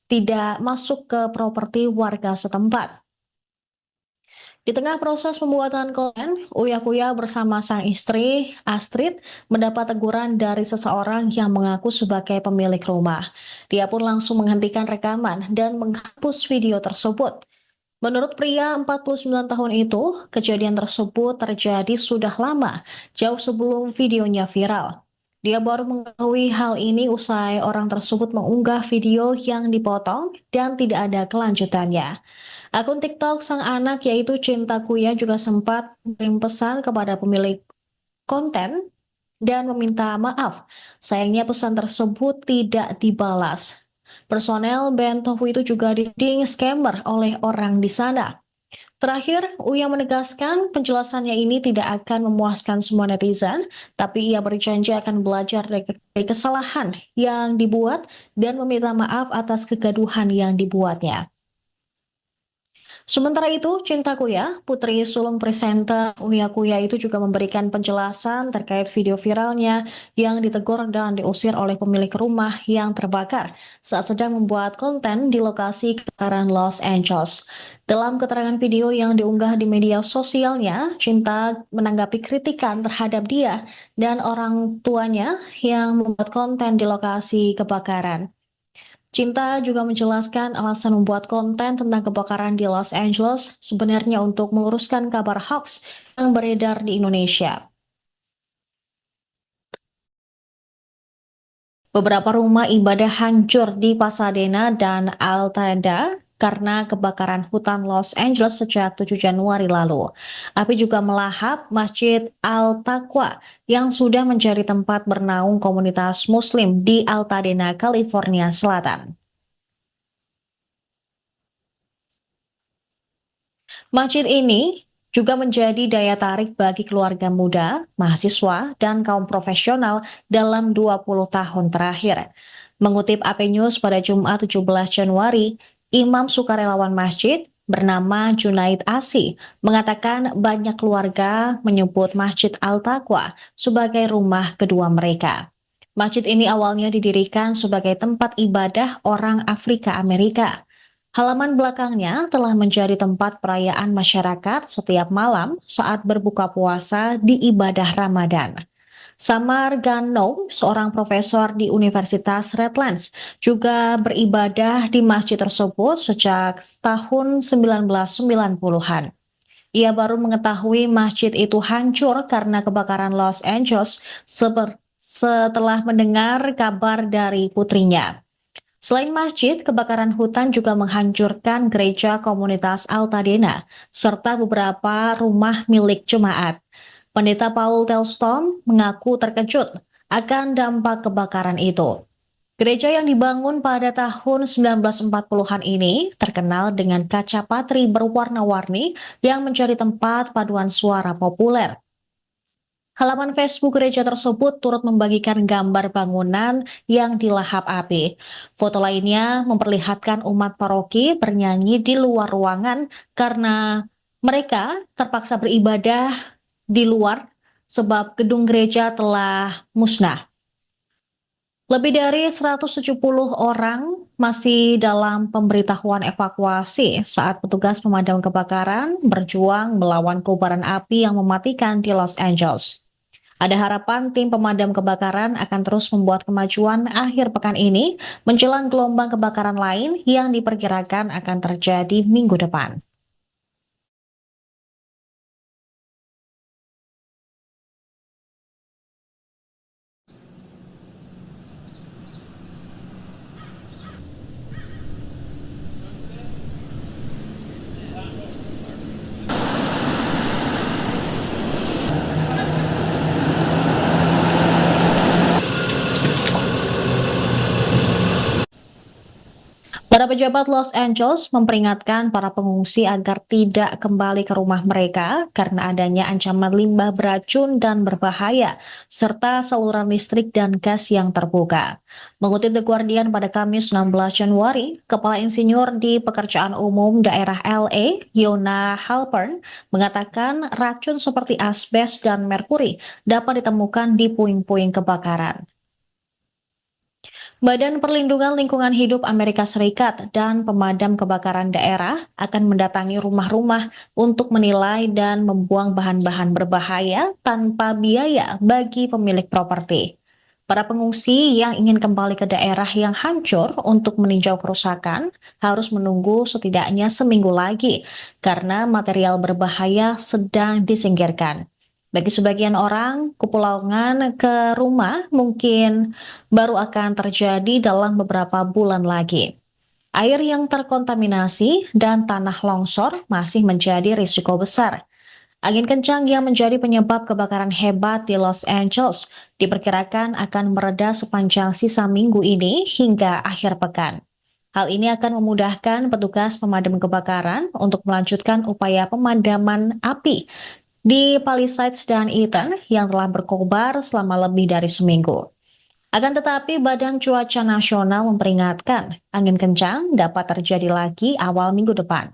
tidak masuk ke properti warga setempat. Di tengah proses pembuatan konten, Uya Kuya bersama sang istri, Astrid, mendapat teguran dari seseorang yang mengaku sebagai pemilik rumah. Dia pun langsung menghentikan rekaman dan menghapus video tersebut. Menurut pria 49 tahun itu, kejadian tersebut terjadi sudah lama, jauh sebelum videonya viral. Dia baru mengetahui hal ini usai orang tersebut mengunggah video yang dipotong dan tidak ada kelanjutannya. Akun TikTok sang anak yaitu Cinta Kuya juga sempat mengirim pesan kepada pemilik konten dan meminta maaf. Sayangnya pesan tersebut tidak dibalas. Personel Bentofu itu juga dituding scammer oleh orang di sana. Terakhir, Uya menegaskan penjelasannya ini tidak akan memuaskan semua netizen, tapi ia berjanji akan belajar dari kesalahan yang dibuat dan meminta maaf atas kegaduhan yang dibuatnya. Sementara itu, Cinta Kuya, putri sulung presenter Uya Kuya itu juga memberikan penjelasan terkait video viralnya yang ditegur dan diusir oleh pemilik rumah yang terbakar saat sedang membuat konten di lokasi kebakaran Los Angeles. Dalam keterangan video yang diunggah di media sosialnya, Cinta menanggapi kritikan terhadap dia dan orang tuanya yang membuat konten di lokasi kebakaran. Cinta juga menjelaskan alasan membuat konten tentang kebakaran di Los Angeles sebenarnya untuk meluruskan kabar hoax yang beredar di Indonesia. Beberapa rumah ibadah hancur di Pasadena dan Altadena karena kebakaran hutan Los Angeles sejak 7 Januari lalu. Api juga melahap Masjid Al-Taqwa yang sudah menjadi tempat bernaung komunitas Muslim di Altadena, California Selatan. Masjid ini juga menjadi daya tarik bagi keluarga muda, mahasiswa, dan kaum profesional dalam 20 tahun terakhir. Mengutip AP News pada Jumat 17 Januari, Imam sukarelawan masjid bernama Junaid Asi mengatakan banyak keluarga menyebut Masjid Al-Taqwa sebagai rumah kedua mereka. Masjid ini awalnya didirikan sebagai tempat ibadah orang Afrika Amerika. Halaman belakangnya telah menjadi tempat perayaan masyarakat setiap malam saat berbuka puasa di ibadah Ramadan. Samar Gano, seorang profesor di Universitas Redlands, juga beribadah di masjid tersebut sejak tahun 1990-an. Ia baru mengetahui masjid itu hancur karena kebakaran Los Angeles setelah mendengar kabar dari putrinya. Selain masjid, kebakaran hutan juga menghancurkan gereja komunitas Altadena, serta beberapa rumah milik jemaat. Pendeta Paul Telston mengaku terkejut akan dampak kebakaran itu. Gereja yang dibangun pada tahun 1940-an ini terkenal dengan kaca patri berwarna-warni yang menjadi tempat paduan suara populer. Halaman Facebook gereja tersebut turut membagikan gambar bangunan yang dilahap api. Foto lainnya memperlihatkan umat paroki bernyanyi di luar ruangan karena mereka terpaksa beribadah di luar sebab gedung gereja telah musnah. Lebih dari 170 orang masih dalam pemberitahuan evakuasi saat petugas pemadam kebakaran berjuang melawan kobaran api yang mematikan di Los Angeles. Ada harapan tim pemadam kebakaran akan terus membuat kemajuan akhir pekan ini menjelang gelombang kebakaran lain yang diperkirakan akan terjadi minggu depan. Para pejabat Los Angeles memperingatkan para pengungsi agar tidak kembali ke rumah mereka karena adanya ancaman limbah beracun dan berbahaya, serta saluran listrik dan gas yang terbuka. Mengutip The Guardian pada Kamis 16 Januari, Kepala Insinyur di Pekerjaan Umum Daerah LA, Yona Halpern, mengatakan racun seperti asbes dan merkuri dapat ditemukan di puing-puing kebakaran. Badan Perlindungan Lingkungan Hidup Amerika Serikat dan pemadam kebakaran daerah akan mendatangi rumah-rumah untuk menilai dan membuang bahan-bahan berbahaya tanpa biaya bagi pemilik properti. Para pengungsi yang ingin kembali ke daerah yang hancur untuk meninjau kerusakan harus menunggu setidaknya seminggu lagi karena material berbahaya sedang disingkirkan. Bagi sebagian orang, kepulangan ke rumah mungkin baru akan terjadi dalam beberapa bulan lagi. Air yang terkontaminasi dan tanah longsor masih menjadi risiko besar. Angin kencang yang menjadi penyebab kebakaran hebat di Los Angeles diperkirakan akan mereda sepanjang sisa minggu ini hingga akhir pekan. Hal ini akan memudahkan petugas pemadam kebakaran untuk melanjutkan upaya pemadaman api di Palisades dan Eaton yang telah berkobar selama lebih dari seminggu. Akan tetapi, Badan Cuaca Nasional memperingatkan angin kencang dapat terjadi lagi awal minggu depan.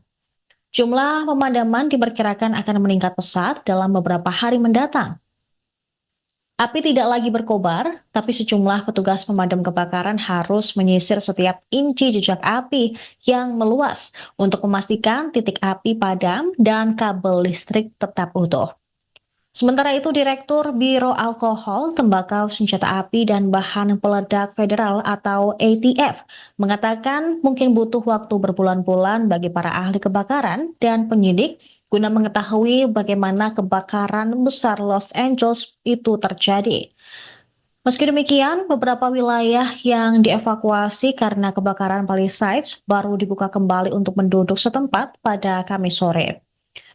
Jumlah pemadaman diperkirakan akan meningkat pesat dalam beberapa hari mendatang. Api tidak lagi berkobar, tapi sejumlah petugas pemadam kebakaran harus menyisir setiap inci jejak api yang meluas untuk memastikan titik api padam dan kabel listrik tetap utuh. Sementara itu, Direktur Biro Alkohol, Tembakau, Senjata Api, dan Bahan Peledak Federal atau ATF mengatakan mungkin butuh waktu berbulan-bulan bagi para ahli kebakaran dan penyidik guna mengetahui bagaimana kebakaran besar Los Angeles itu terjadi. Meski demikian, beberapa wilayah yang dievakuasi karena kebakaran Palisades baru dibuka kembali untuk penduduk setempat pada Kamis sore.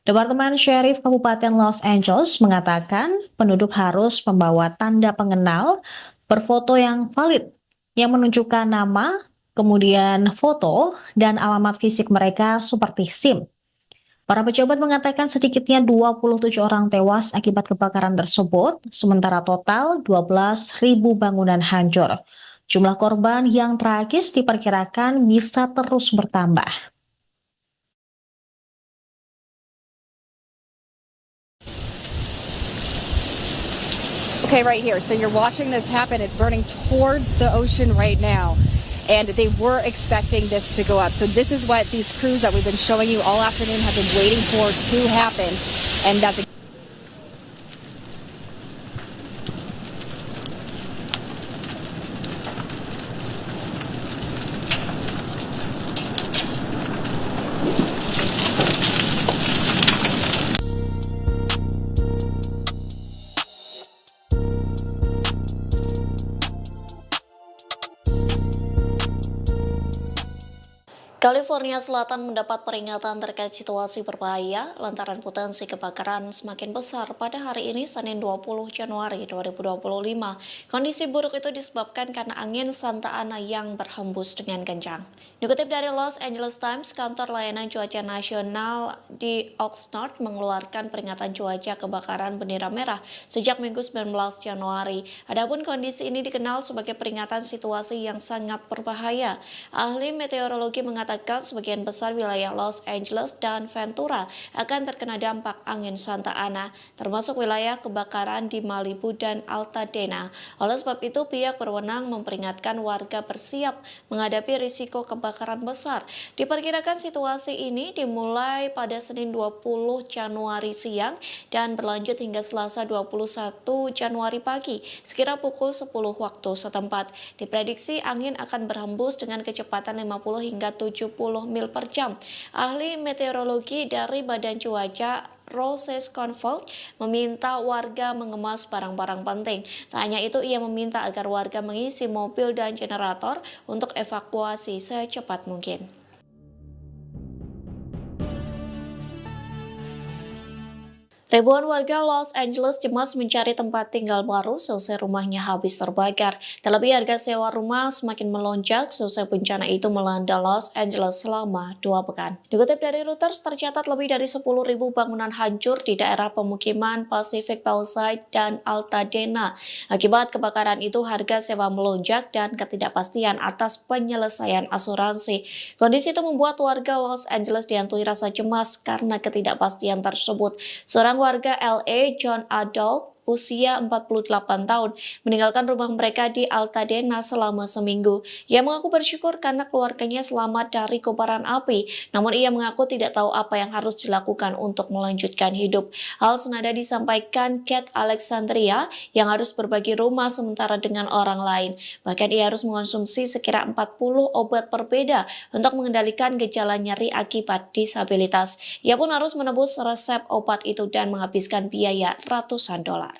Departemen Sheriff Kabupaten Los Angeles mengatakan penduduk harus membawa tanda pengenal berfoto yang valid yang menunjukkan nama, kemudian foto, dan alamat fisik mereka seperti SIM. Para pejabat mengatakan sedikitnya 27 orang tewas akibat kebakaran tersebut, sementara total 12.000 bangunan hancur. Jumlah korban yang tragis diperkirakan bisa terus bertambah. Okay, right here. So you're watching this happen. It's burning towards the ocean right now. And they were expecting this to go up. So this is what these crews that we've been showing you all afternoon have been waiting for to happen. And that's California Selatan mendapat peringatan terkait situasi berbahaya lantaran potensi kebakaran semakin besar pada hari ini Senin 20 Januari 2025. Kondisi buruk itu disebabkan karena angin Santa Ana yang berhembus dengan kencang. Dikutip dari Los Angeles Times, kantor layanan cuaca nasional di Oxnard mengeluarkan peringatan cuaca kebakaran bendera merah sejak Minggu 19 Januari. Adapun kondisi ini dikenal sebagai peringatan situasi yang sangat berbahaya. Ahli meteorologi mengatakan sebagian besar wilayah Los Angeles dan Ventura akan terkena dampak angin Santa Ana, termasuk wilayah kebakaran di Malibu dan Altadena. Oleh sebab itu, pihak berwenang memperingatkan warga bersiap menghadapi risiko kebakaran besar. Diperkirakan situasi ini dimulai pada Senin 20 Januari siang dan berlanjut hingga Selasa 21 Januari pagi, sekira pukul 10 waktu setempat. Diprediksi angin akan berhembus dengan kecepatan 50 hingga 70 mil per jam. Ahli meteorologi dari Badan Cuaca Roses Confeld meminta warga mengemas barang-barang penting. Tak hanya itu, ia meminta agar warga mengisi mobil dan generator untuk evakuasi secepat mungkin. Ribuan warga Los Angeles cemas mencari tempat tinggal baru selesai rumahnya habis terbakar. Terlebih harga sewa rumah semakin melonjak selesai bencana itu melanda Los Angeles selama 2 pekan. Dikutip dari Reuters, tercatat lebih dari 10.000 bangunan hancur di daerah pemukiman Pacific Palisades dan Altadena. Akibat kebakaran itu, harga sewa melonjak dan ketidakpastian atas penyelesaian asuransi. Kondisi itu membuat warga Los Angeles dihantui rasa cemas karena ketidakpastian tersebut. Seorang warga LA, John Adolph, usia 48 tahun, meninggalkan rumah mereka di Altadena selama seminggu. Ia mengaku bersyukur karena keluarganya selamat dari kobaran api, namun ia mengaku tidak tahu apa yang harus dilakukan untuk melanjutkan hidup. Hal senada disampaikan Kate Alexandria yang harus berbagi rumah sementara dengan orang lain. Bahkan ia harus mengonsumsi sekira 40 obat berbeda untuk mengendalikan gejala nyeri akibat disabilitas. Ia pun harus menebus resep obat itu dan menghabiskan biaya ratusan dolar.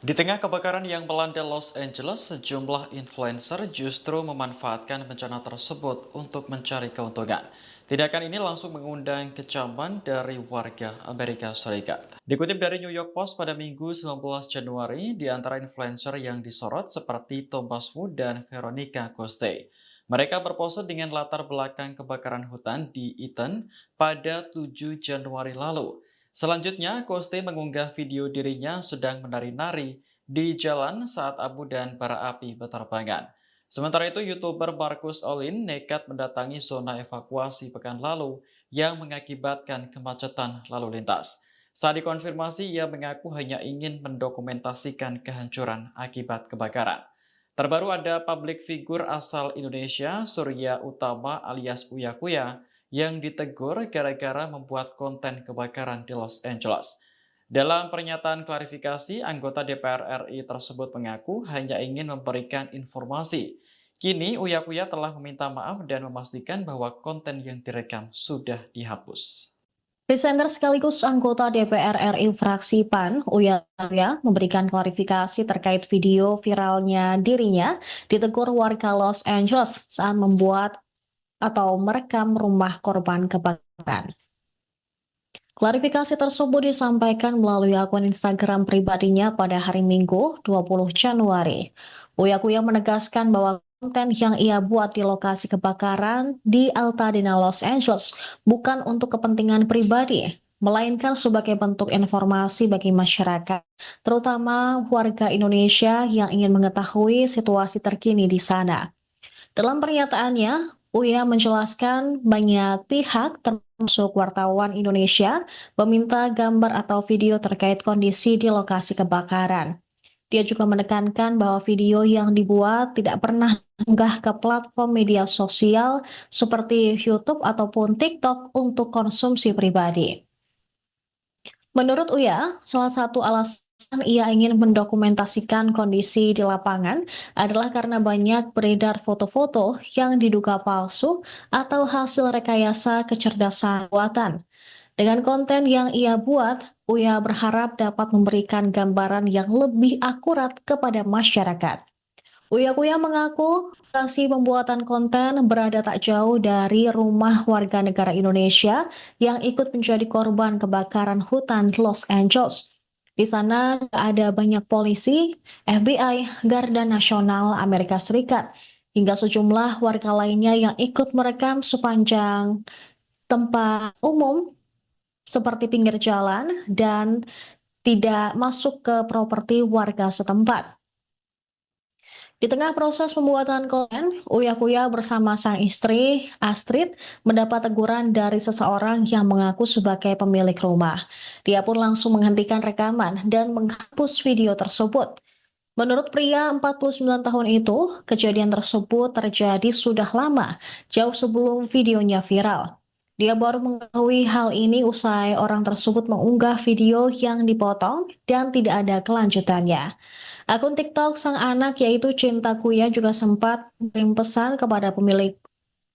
Di tengah kebakaran yang melanda Los Angeles, sejumlah influencer justru memanfaatkan bencana tersebut untuk mencari keuntungan. Tindakan ini langsung mengundang kecaman dari warga Amerika Serikat. Dikutip dari New York Post pada Minggu 19 Januari, di antara influencer yang disorot seperti Thomas Wu dan Veronica Coste. Mereka berpose dengan latar belakang kebakaran hutan di Eaton pada 7 Januari lalu. Selanjutnya, Koste mengunggah video dirinya sedang menari-nari di jalan saat abu dan bara api berterbangan. Sementara itu, YouTuber Marcus Olin nekat mendatangi zona evakuasi pekan lalu yang mengakibatkan kemacetan lalu lintas. Saat dikonfirmasi, ia mengaku hanya ingin mendokumentasikan kehancuran akibat kebakaran. Terbaru ada publik figur asal Indonesia, Surya Utama alias Uya Kuya, yang ditegur gara-gara membuat konten kebakaran di Los Angeles. Dalam pernyataan klarifikasi, anggota DPR RI tersebut mengaku hanya ingin memberikan informasi. Kini, Uya Kuya telah meminta maaf dan memastikan bahwa konten yang direkam sudah dihapus. Presenter sekaligus anggota DPR RI fraksi PAN, Uya Kuya, memberikan klarifikasi terkait video viralnya dirinya ditegur warga Los Angeles saat membuat atau merekam rumah korban kebakaran. Klarifikasi tersebut disampaikan melalui akun Instagram pribadinya pada hari Minggu, 20 Januari. Uya Kuya menegaskan bahwa konten yang ia buat di lokasi kebakaran di Altadena, Los Angeles bukan untuk kepentingan pribadi, melainkan sebagai bentuk informasi bagi masyarakat, terutama warga Indonesia yang ingin mengetahui situasi terkini di sana. Dalam pernyataannya, Uya menjelaskan banyak pihak termasuk wartawan Indonesia meminta gambar atau video terkait kondisi di lokasi kebakaran. Dia juga menekankan bahwa video yang dibuat tidak pernah diunggah ke platform media sosial seperti YouTube ataupun TikTok untuk konsumsi pribadi. Menurut Uya, salah satu alasan ia ingin mendokumentasikan kondisi di lapangan adalah karena banyak beredar foto-foto yang diduga palsu atau hasil rekayasa kecerdasan buatan. Dengan konten yang ia buat, Uya berharap dapat memberikan gambaran yang lebih akurat kepada masyarakat. Uya Kuya mengaku lokasi pembuatan konten berada tak jauh dari rumah warga negara Indonesia yang ikut menjadi korban kebakaran hutan Los Angeles. Di sana ada banyak polisi, FBI, Garda Nasional Amerika Serikat, hingga sejumlah warga lainnya yang ikut merekam sepanjang tempat umum seperti pinggir jalan dan tidak masuk ke properti warga setempat. Di tengah proses pembuatan konten, Uya Kuya bersama sang istri, Astrid, mendapat teguran dari seseorang yang mengaku sebagai pemilik rumah. Dia pun langsung menghentikan rekaman dan menghapus video tersebut. Menurut pria 49 tahun itu, kejadian tersebut terjadi sudah lama, jauh sebelum videonya viral. Dia baru mengetahui hal ini usai orang tersebut mengunggah video yang dipotong dan tidak ada kelanjutannya. Akun TikTok sang anak yaitu Cinta Kuya juga sempat mengirim pesan kepada pemilik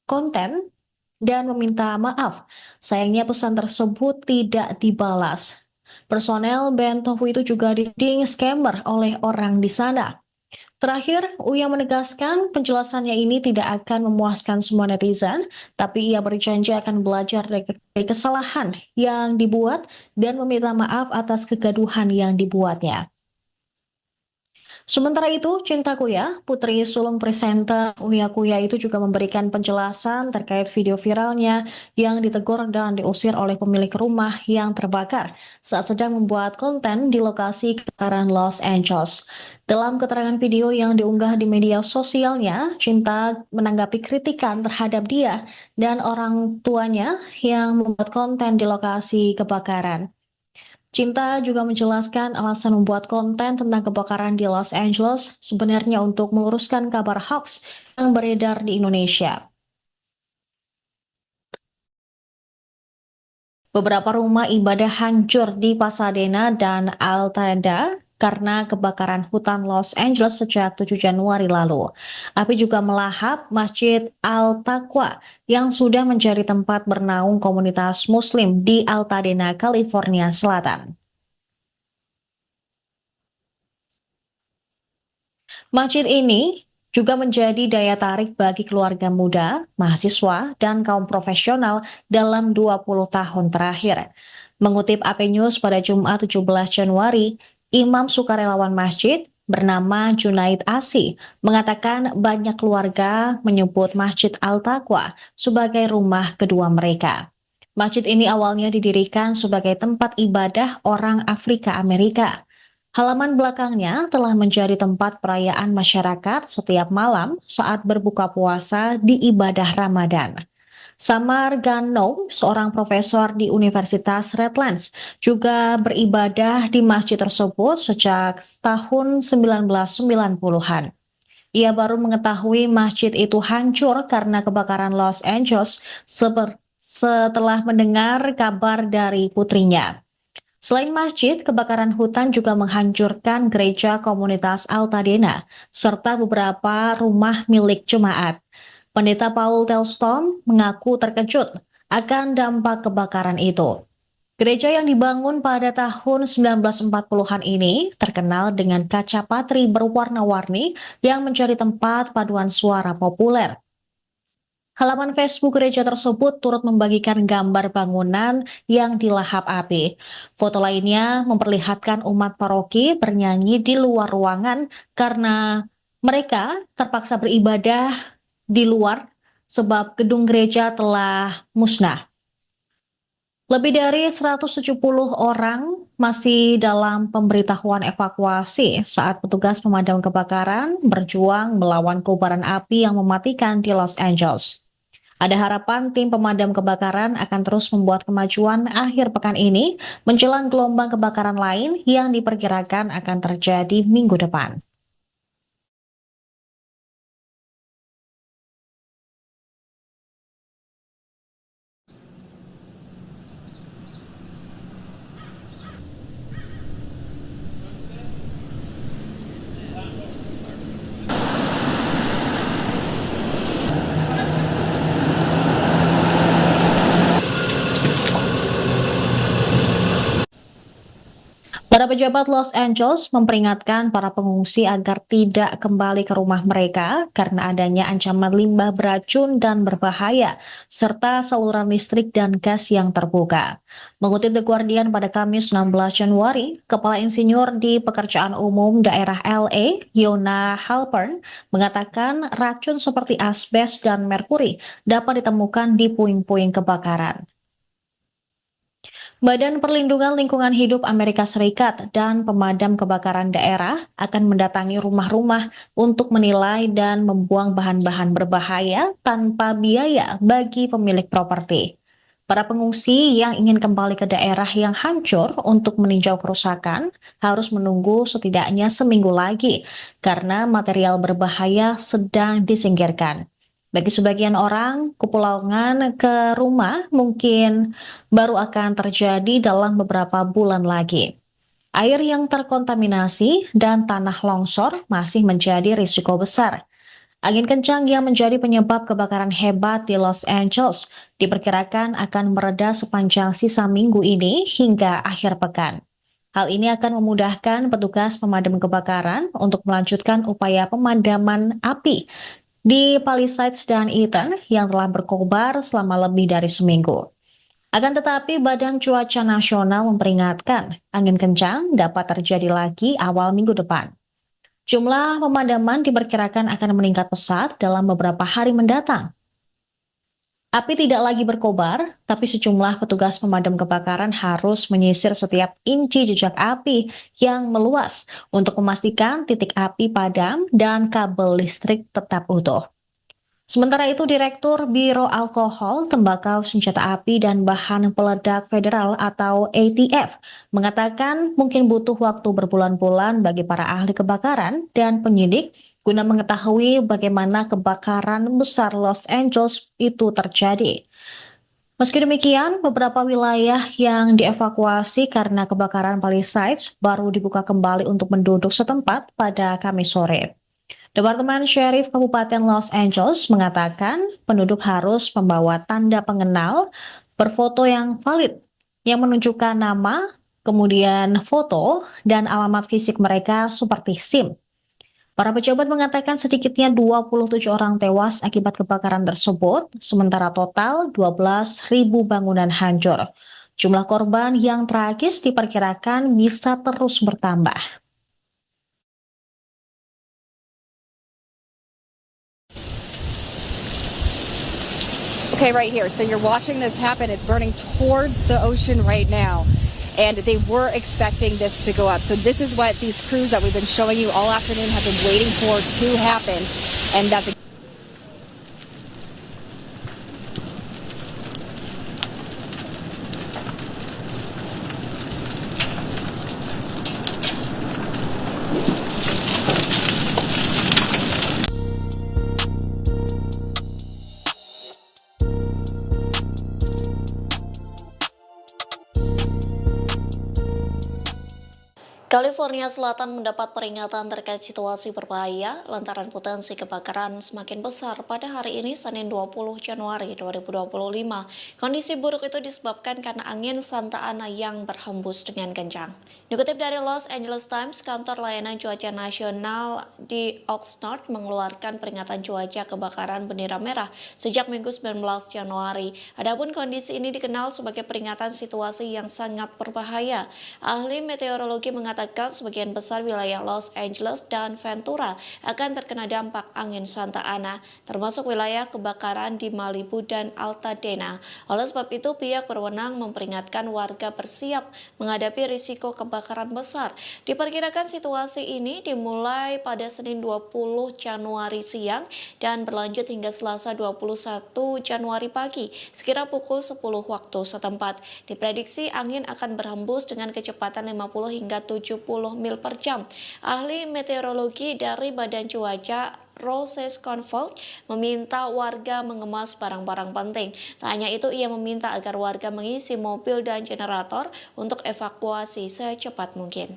konten dan meminta maaf. Sayangnya pesan tersebut tidak dibalas. Personel band Tofu itu juga dituding scammer oleh orang di sana. Terakhir, Uya menegaskan penjelasannya ini tidak akan memuaskan semua netizen, tapi ia berjanji akan belajar dari kesalahan yang dibuat dan meminta maaf atas kegaduhan yang dibuatnya. Sementara itu, Cinta Kuya, putri sulung presenter Uya Kuya itu juga memberikan penjelasan terkait video viralnya yang ditegur dan diusir oleh pemilik rumah yang terbakar saat sedang membuat konten di lokasi kebakaran Los Angeles. Dalam keterangan video yang diunggah di media sosialnya, Cinta menanggapi kritikan terhadap dia dan orang tuanya yang membuat konten di lokasi kebakaran. Cinta juga menjelaskan alasan membuat konten tentang kebakaran di Los Angeles sebenarnya untuk meluruskan kabar hoax yang beredar di Indonesia. Beberapa rumah ibadah hancur di Pasadena dan Altadena karena kebakaran hutan Los Angeles sejak 7 Januari lalu. Api juga melahap Masjid Al-Taqwa yang sudah menjadi tempat bernaung komunitas Muslim di Altadena, California Selatan. Masjid ini juga menjadi daya tarik bagi keluarga muda, mahasiswa, dan kaum profesional dalam 20 tahun terakhir. Mengutip AP News pada Jumat 17 Januari, Imam sukarelawan masjid bernama Junaid Asi mengatakan banyak keluarga menyebut Masjid Al-Taqwa sebagai rumah kedua mereka. Masjid ini awalnya didirikan sebagai tempat ibadah orang Afrika Amerika. Halaman belakangnya telah menjadi tempat perayaan masyarakat setiap malam saat berbuka puasa di ibadah Ramadan. Samar Ghanom, seorang profesor di Universitas Redlands, juga beribadah di masjid tersebut sejak tahun 1990-an. Ia baru mengetahui masjid itu hancur karena kebakaran Los Angeles setelah mendengar kabar dari putrinya. Selain masjid, kebakaran hutan juga menghancurkan gereja komunitas Altadena serta beberapa rumah milik jemaat. Pendeta Paul Telston mengaku terkejut akan dampak kebakaran itu. Gereja yang dibangun pada tahun 1940-an ini terkenal dengan kaca patri berwarna-warni yang menjadi tempat paduan suara populer. Halaman Facebook gereja tersebut turut membagikan gambar bangunan yang dilahap api. Foto lainnya memperlihatkan umat paroki bernyanyi di luar ruangan karena mereka terpaksa beribadah di luar sebab gedung gereja telah musnah. Lebih dari 170 orang masih dalam pemberitahuan evakuasi saat petugas pemadam kebakaran berjuang melawan kobaran api yang mematikan di Los Angeles. Ada harapan tim pemadam kebakaran akan terus membuat kemajuan akhir pekan ini menjelang gelombang kebakaran lain yang diperkirakan akan terjadi minggu depan. Para pejabat Los Angeles memperingatkan para pengungsi agar tidak kembali ke rumah mereka karena adanya ancaman limbah beracun dan berbahaya, serta saluran listrik dan gas yang terbuka. Mengutip The Guardian pada Kamis 16 Januari, Kepala Insinyur di Pekerjaan Umum Daerah LA, Yona Halpern, mengatakan racun seperti asbes dan merkuri dapat ditemukan di puing-puing kebakaran. Badan Perlindungan Lingkungan Hidup Amerika Serikat dan pemadam kebakaran daerah akan mendatangi rumah-rumah untuk menilai dan membuang bahan-bahan berbahaya tanpa biaya bagi pemilik properti. Para pengungsi yang ingin kembali ke daerah yang hancur untuk meninjau kerusakan harus menunggu setidaknya seminggu lagi karena material berbahaya sedang disingkirkan. Bagi sebagian orang, kepulangan ke rumah mungkin baru akan terjadi dalam beberapa bulan lagi. Air yang terkontaminasi dan tanah longsor masih menjadi risiko besar. Angin kencang yang menjadi penyebab kebakaran hebat di Los Angeles diperkirakan akan mereda sepanjang sisa minggu ini hingga akhir pekan. Hal ini akan memudahkan petugas pemadam kebakaran untuk melanjutkan upaya pemadaman api di Palisades dan Eaton yang telah berkobar selama lebih dari seminggu. Akan tetapi, Badan Cuaca Nasional memperingatkan angin kencang dapat terjadi lagi awal minggu depan. Jumlah pemadaman diperkirakan akan meningkat pesat dalam beberapa hari mendatang. Api tidak lagi berkobar, tapi sejumlah petugas pemadam kebakaran harus menyisir setiap inci jejak api yang meluas untuk memastikan titik api padam dan kabel listrik tetap utuh. Sementara itu, Direktur Biro Alkohol, Tembakau, Senjata Api, dan Bahan Peledak Federal atau ATF mengatakan mungkin butuh waktu berbulan-bulan bagi para ahli kebakaran dan penyidik guna mengetahui bagaimana kebakaran besar Los Angeles itu terjadi. Meski demikian, beberapa wilayah yang dievakuasi karena kebakaran Palisades baru dibuka kembali untuk penduduk setempat pada Kamis sore. Departemen Sheriff Kabupaten Los Angeles mengatakan penduduk harus membawa tanda pengenal berfoto yang valid yang menunjukkan nama, kemudian foto, dan alamat fisik mereka seperti SIM. Para pejabat mengatakan sedikitnya 27 orang tewas akibat kebakaran tersebut, sementara total 12.000 bangunan hancur. Jumlah korban yang tragis diperkirakan bisa terus bertambah. Okay, right here. So you're watching this happen. It's burning towards the ocean right now. And they were expecting this to go up. So this is what these crews that we've been showing you all afternoon have been waiting for to happen. And that's California Selatan mendapat peringatan terkait situasi berbahaya lantaran potensi kebakaran semakin besar pada hari ini Senin 20 Januari 2025. Kondisi buruk itu disebabkan karena angin Santa Ana yang berhembus dengan kencang. Dikutip dari Los Angeles Times, kantor layanan cuaca nasional di Oxnard mengeluarkan peringatan cuaca kebakaran bendera merah sejak Minggu 19 Januari. Adapun kondisi ini dikenal sebagai peringatan situasi yang sangat berbahaya. Ahli meteorologi mengatakan sebagian besar wilayah Los Angeles dan Ventura akan terkena dampak angin Santa Ana, termasuk wilayah kebakaran di Malibu dan Altadena. Oleh sebab itu, pihak berwenang memperingatkan warga bersiap menghadapi risiko kebakaran besar. Diperkirakan situasi ini dimulai pada Senin 20 Januari siang dan berlanjut hingga Selasa 21 Januari pagi, sekira pukul 10 waktu setempat. Diprediksi angin akan berhembus dengan kecepatan 50 hingga 70 mil per jam. Ahli meteorologi dari Badan Cuaca Roses Convolt meminta warga mengemas barang-barang penting. Tak hanya itu, ia meminta agar warga mengisi mobil dan generator untuk evakuasi secepat mungkin.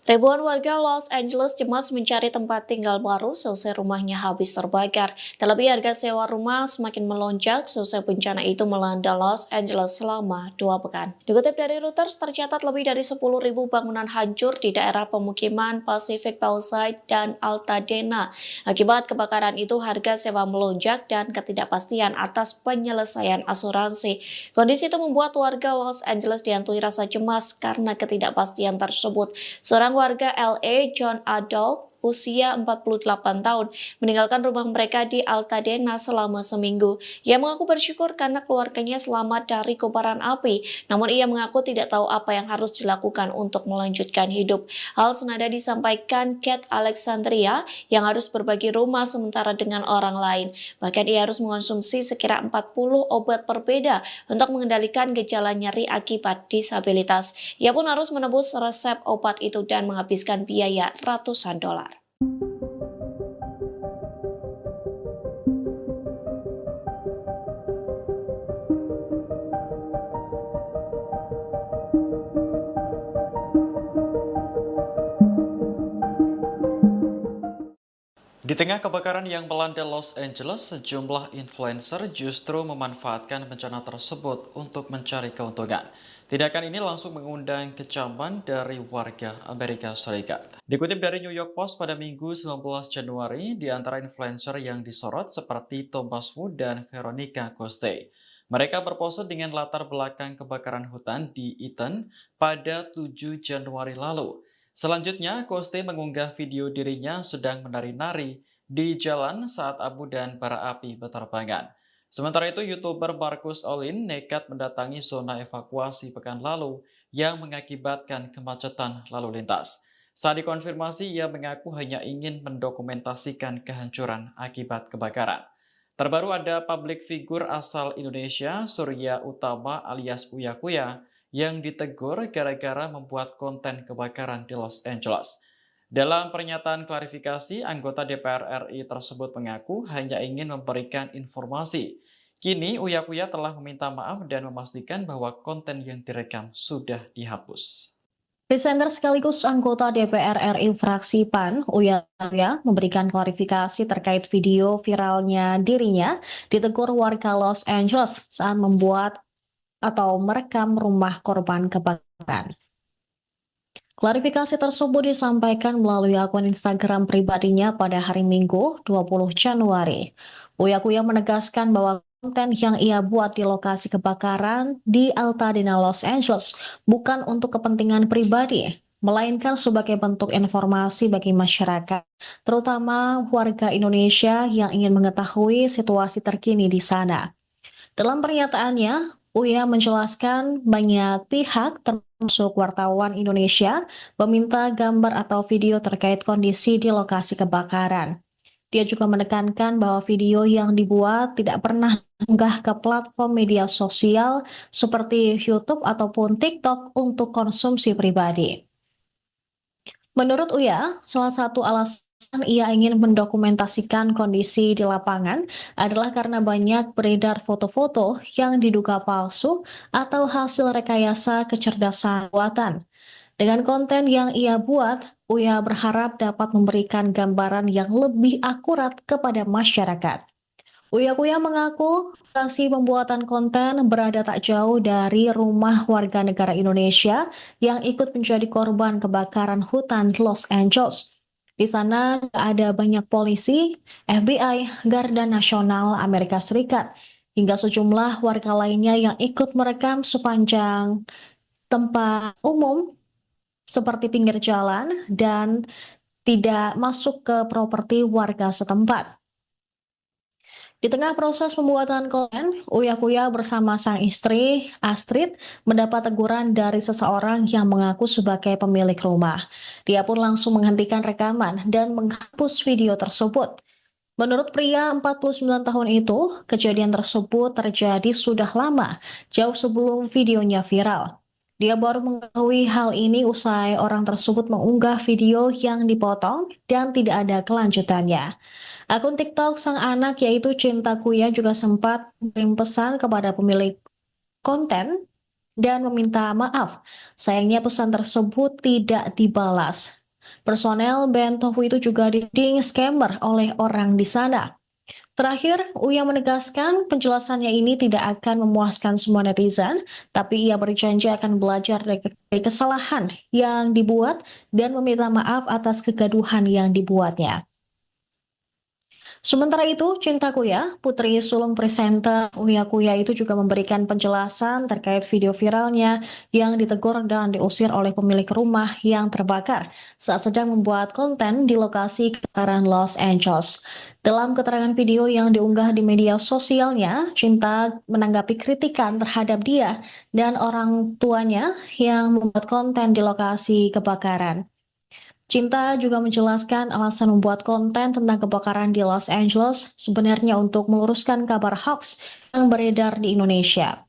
Ribuan warga Los Angeles cemas mencari tempat tinggal baru selesai rumahnya habis terbakar. Terlebih harga sewa rumah semakin melonjak selesai bencana itu melanda Los Angeles selama 2 pekan. Dikutip dari Reuters, tercatat lebih dari 10.000 bangunan hancur di daerah pemukiman Pacific Palisades dan Altadena. Akibat kebakaran itu, harga sewa melonjak dan ketidakpastian atas penyelesaian asuransi. Kondisi itu membuat warga Los Angeles dihantui rasa cemas karena ketidakpastian tersebut. Seorang warga LA, John Adolph, usia 48 tahun, meninggalkan rumah mereka di Altadena selama seminggu. Ia mengaku bersyukur karena keluarganya selamat dari kobaran api, namun ia mengaku tidak tahu apa yang harus dilakukan untuk melanjutkan hidup. Hal senada disampaikan Kate Alexandria yang harus berbagi rumah sementara dengan orang lain. Bahkan ia harus mengonsumsi sekira 40 obat berbeda untuk mengendalikan gejala nyeri akibat disabilitas. Ia pun harus menebus resep obat itu dan menghabiskan biaya ratusan dolar. Di tengah kebakaran yang melanda Los Angeles, sejumlah influencer justru memanfaatkan bencana tersebut untuk mencari keuntungan. Tindakan ini langsung mengundang kecaman dari warga Amerika Serikat. Dikutip dari New York Post pada Minggu 19 Januari, di antara influencer yang disorot seperti Thomas Wu dan Veronica Coste. Mereka berpose dengan latar belakang kebakaran hutan di Eaton pada 7 Januari lalu. Selanjutnya, Coste mengunggah video dirinya sedang menari-nari di jalan saat abu dan bara api berterbangan. Sementara itu, YouTuber Marcus Olin nekat mendatangi zona evakuasi pekan lalu yang mengakibatkan kemacetan lalu lintas. Saat dikonfirmasi, ia mengaku hanya ingin mendokumentasikan kehancuran akibat kebakaran. Terbaru ada publik figur asal Indonesia, Surya Utama alias Uya Kuya, yang ditegur gara-gara membuat konten kebakaran di Los Angeles. Dalam pernyataan klarifikasi, anggota DPR RI tersebut mengaku hanya ingin memberikan informasi. Kini Uya Kuya telah meminta maaf dan memastikan bahwa konten yang direkam sudah dihapus. Presenter sekaligus anggota DPR RI fraksi PAN, Uya Kuya, memberikan klarifikasi terkait video viralnya dirinya ditegur warga Los Angeles saat membuat atau merekam rumah korban kebakaran. Klarifikasi tersebut disampaikan melalui akun Instagram pribadinya pada hari Minggu, 20 Januari. Uya Kuya menegaskan bahwa konten yang ia buat di lokasi kebakaran di Altadena, Los Angeles bukan untuk kepentingan pribadi, melainkan sebagai bentuk informasi bagi masyarakat, terutama warga Indonesia yang ingin mengetahui situasi terkini di sana. Dalam pernyataannya, Uya menjelaskan banyak pihak termasuk wartawan Indonesia meminta gambar atau video terkait kondisi di lokasi kebakaran. Dia juga menekankan bahwa video yang dibuat tidak pernah diunggah ke platform media sosial seperti YouTube ataupun TikTok untuk konsumsi pribadi. Menurut Uya, salah satu alasan ia ingin mendokumentasikan kondisi di lapangan adalah karena banyak beredar foto-foto yang diduga palsu atau hasil rekayasa kecerdasan buatan. Dengan konten yang ia buat, Uya berharap dapat memberikan gambaran yang lebih akurat kepada masyarakat. Uya Kuya mengaku lokasi pembuatan konten berada tak jauh dari rumah warga negara Indonesia yang ikut menjadi korban kebakaran hutan Los Angeles. Di sana ada banyak polisi, FBI, Garda Nasional Amerika Serikat, hingga sejumlah warga lainnya yang ikut merekam sepanjang tempat umum seperti pinggir jalan dan tidak masuk ke properti warga setempat. Di tengah proses pembuatan konten, Uya Kuya bersama sang istri, Astrid, mendapat teguran dari seseorang yang mengaku sebagai pemilik rumah. Dia pun langsung menghentikan rekaman dan menghapus video tersebut. Menurut pria 49 tahun itu, kejadian tersebut terjadi sudah lama, jauh sebelum videonya viral. Dia baru mengetahui hal ini usai orang tersebut mengunggah video yang dipotong dan tidak ada kelanjutannya. Akun TikTok sang anak yaitu Cinta Kuya juga sempat mengirim pesan kepada pemilik konten dan meminta maaf. Sayangnya pesan tersebut tidak dibalas. Personel band Tofu itu juga dituding scammer oleh orang di sana. Terakhir, Uya menegaskan penjelasannya ini tidak akan memuaskan semua netizen, tapi ia berjanji akan belajar dari kesalahan yang dibuat dan meminta maaf atas kegaduhan yang dibuatnya. Sementara itu, Cinta Kuya, putri sulung presenter Uya Kuya itu juga memberikan penjelasan terkait video viralnya yang ditegur dan diusir oleh pemilik rumah yang terbakar saat sedang membuat konten di lokasi kebakaran Los Angeles. Dalam keterangan video yang diunggah di media sosialnya, Cinta menanggapi kritikan terhadap dia dan orang tuanya yang membuat konten di lokasi kebakaran. Cinta juga menjelaskan alasan membuat konten tentang kebakaran di Los Angeles sebenarnya untuk meluruskan kabar hoax yang beredar di Indonesia.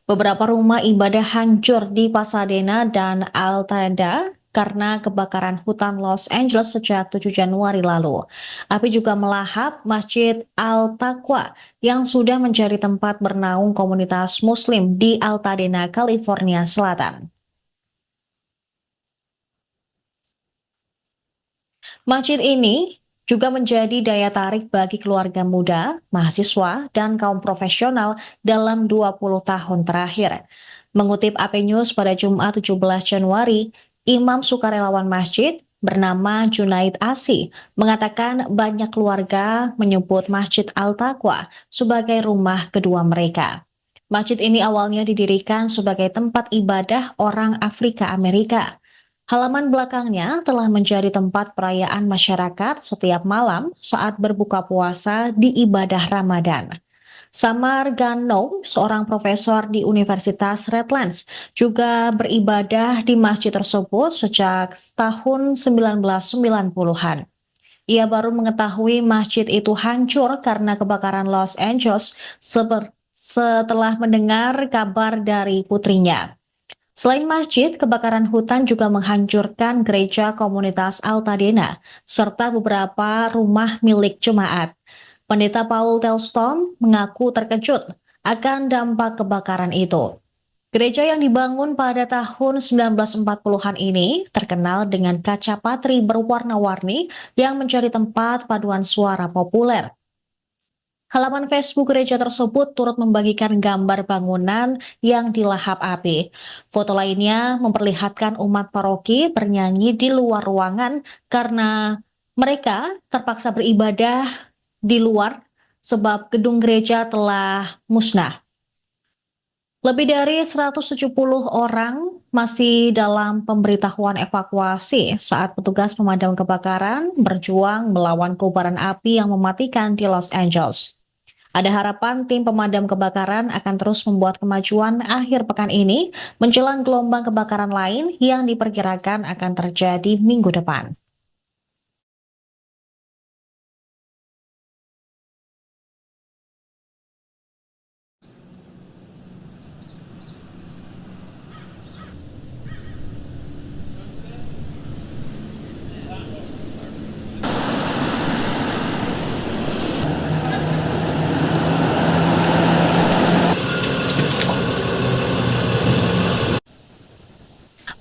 Beberapa rumah ibadah hancur di Pasadena dan Altadena karena kebakaran hutan Los Angeles sejak 7 Januari lalu. Api juga melahap Masjid Al-Taqwa yang sudah menjadi tempat bernaung komunitas Muslim di Altadena, California Selatan. Masjid ini juga menjadi daya tarik bagi keluarga muda, mahasiswa, dan kaum profesional dalam 20 tahun terakhir. Mengutip AP News pada Jumat 17 Januari, Imam sukarelawan masjid bernama Junaid Asi mengatakan banyak keluarga menyebut Masjid Al-Taqwa sebagai rumah kedua mereka. Masjid ini awalnya didirikan sebagai tempat ibadah orang Afrika Amerika. Halaman belakangnya telah menjadi tempat perayaan masyarakat setiap malam saat berbuka puasa di ibadah Ramadan. Samar Gano, seorang profesor di Universitas Redlands, juga beribadah di masjid tersebut sejak tahun 1990-an. Ia baru mengetahui masjid itu hancur karena kebakaran Los Angeles setelah mendengar kabar dari putrinya. Selain masjid, kebakaran hutan juga menghancurkan gereja komunitas Altadena serta beberapa rumah milik jemaat. Pendeta Paul Telston mengaku terkejut akan dampak kebakaran itu. Gereja yang dibangun pada tahun 1940-an ini terkenal dengan kaca patri berwarna-warni yang menjadi tempat paduan suara populer. Halaman Facebook gereja tersebut turut membagikan gambar bangunan yang dilahap api. Foto lainnya memperlihatkan umat paroki bernyanyi di luar ruangan karena mereka terpaksa beribadah di luar sebab gedung gereja telah musnah. Lebih dari 170 orang masih dalam pemberitahuan evakuasi saat petugas pemadam kebakaran berjuang melawan kobaran api yang mematikan di Los Angeles. Ada harapan tim pemadam kebakaran akan terus membuat kemajuan akhir pekan ini menjelang gelombang kebakaran lain yang diperkirakan akan terjadi minggu depan.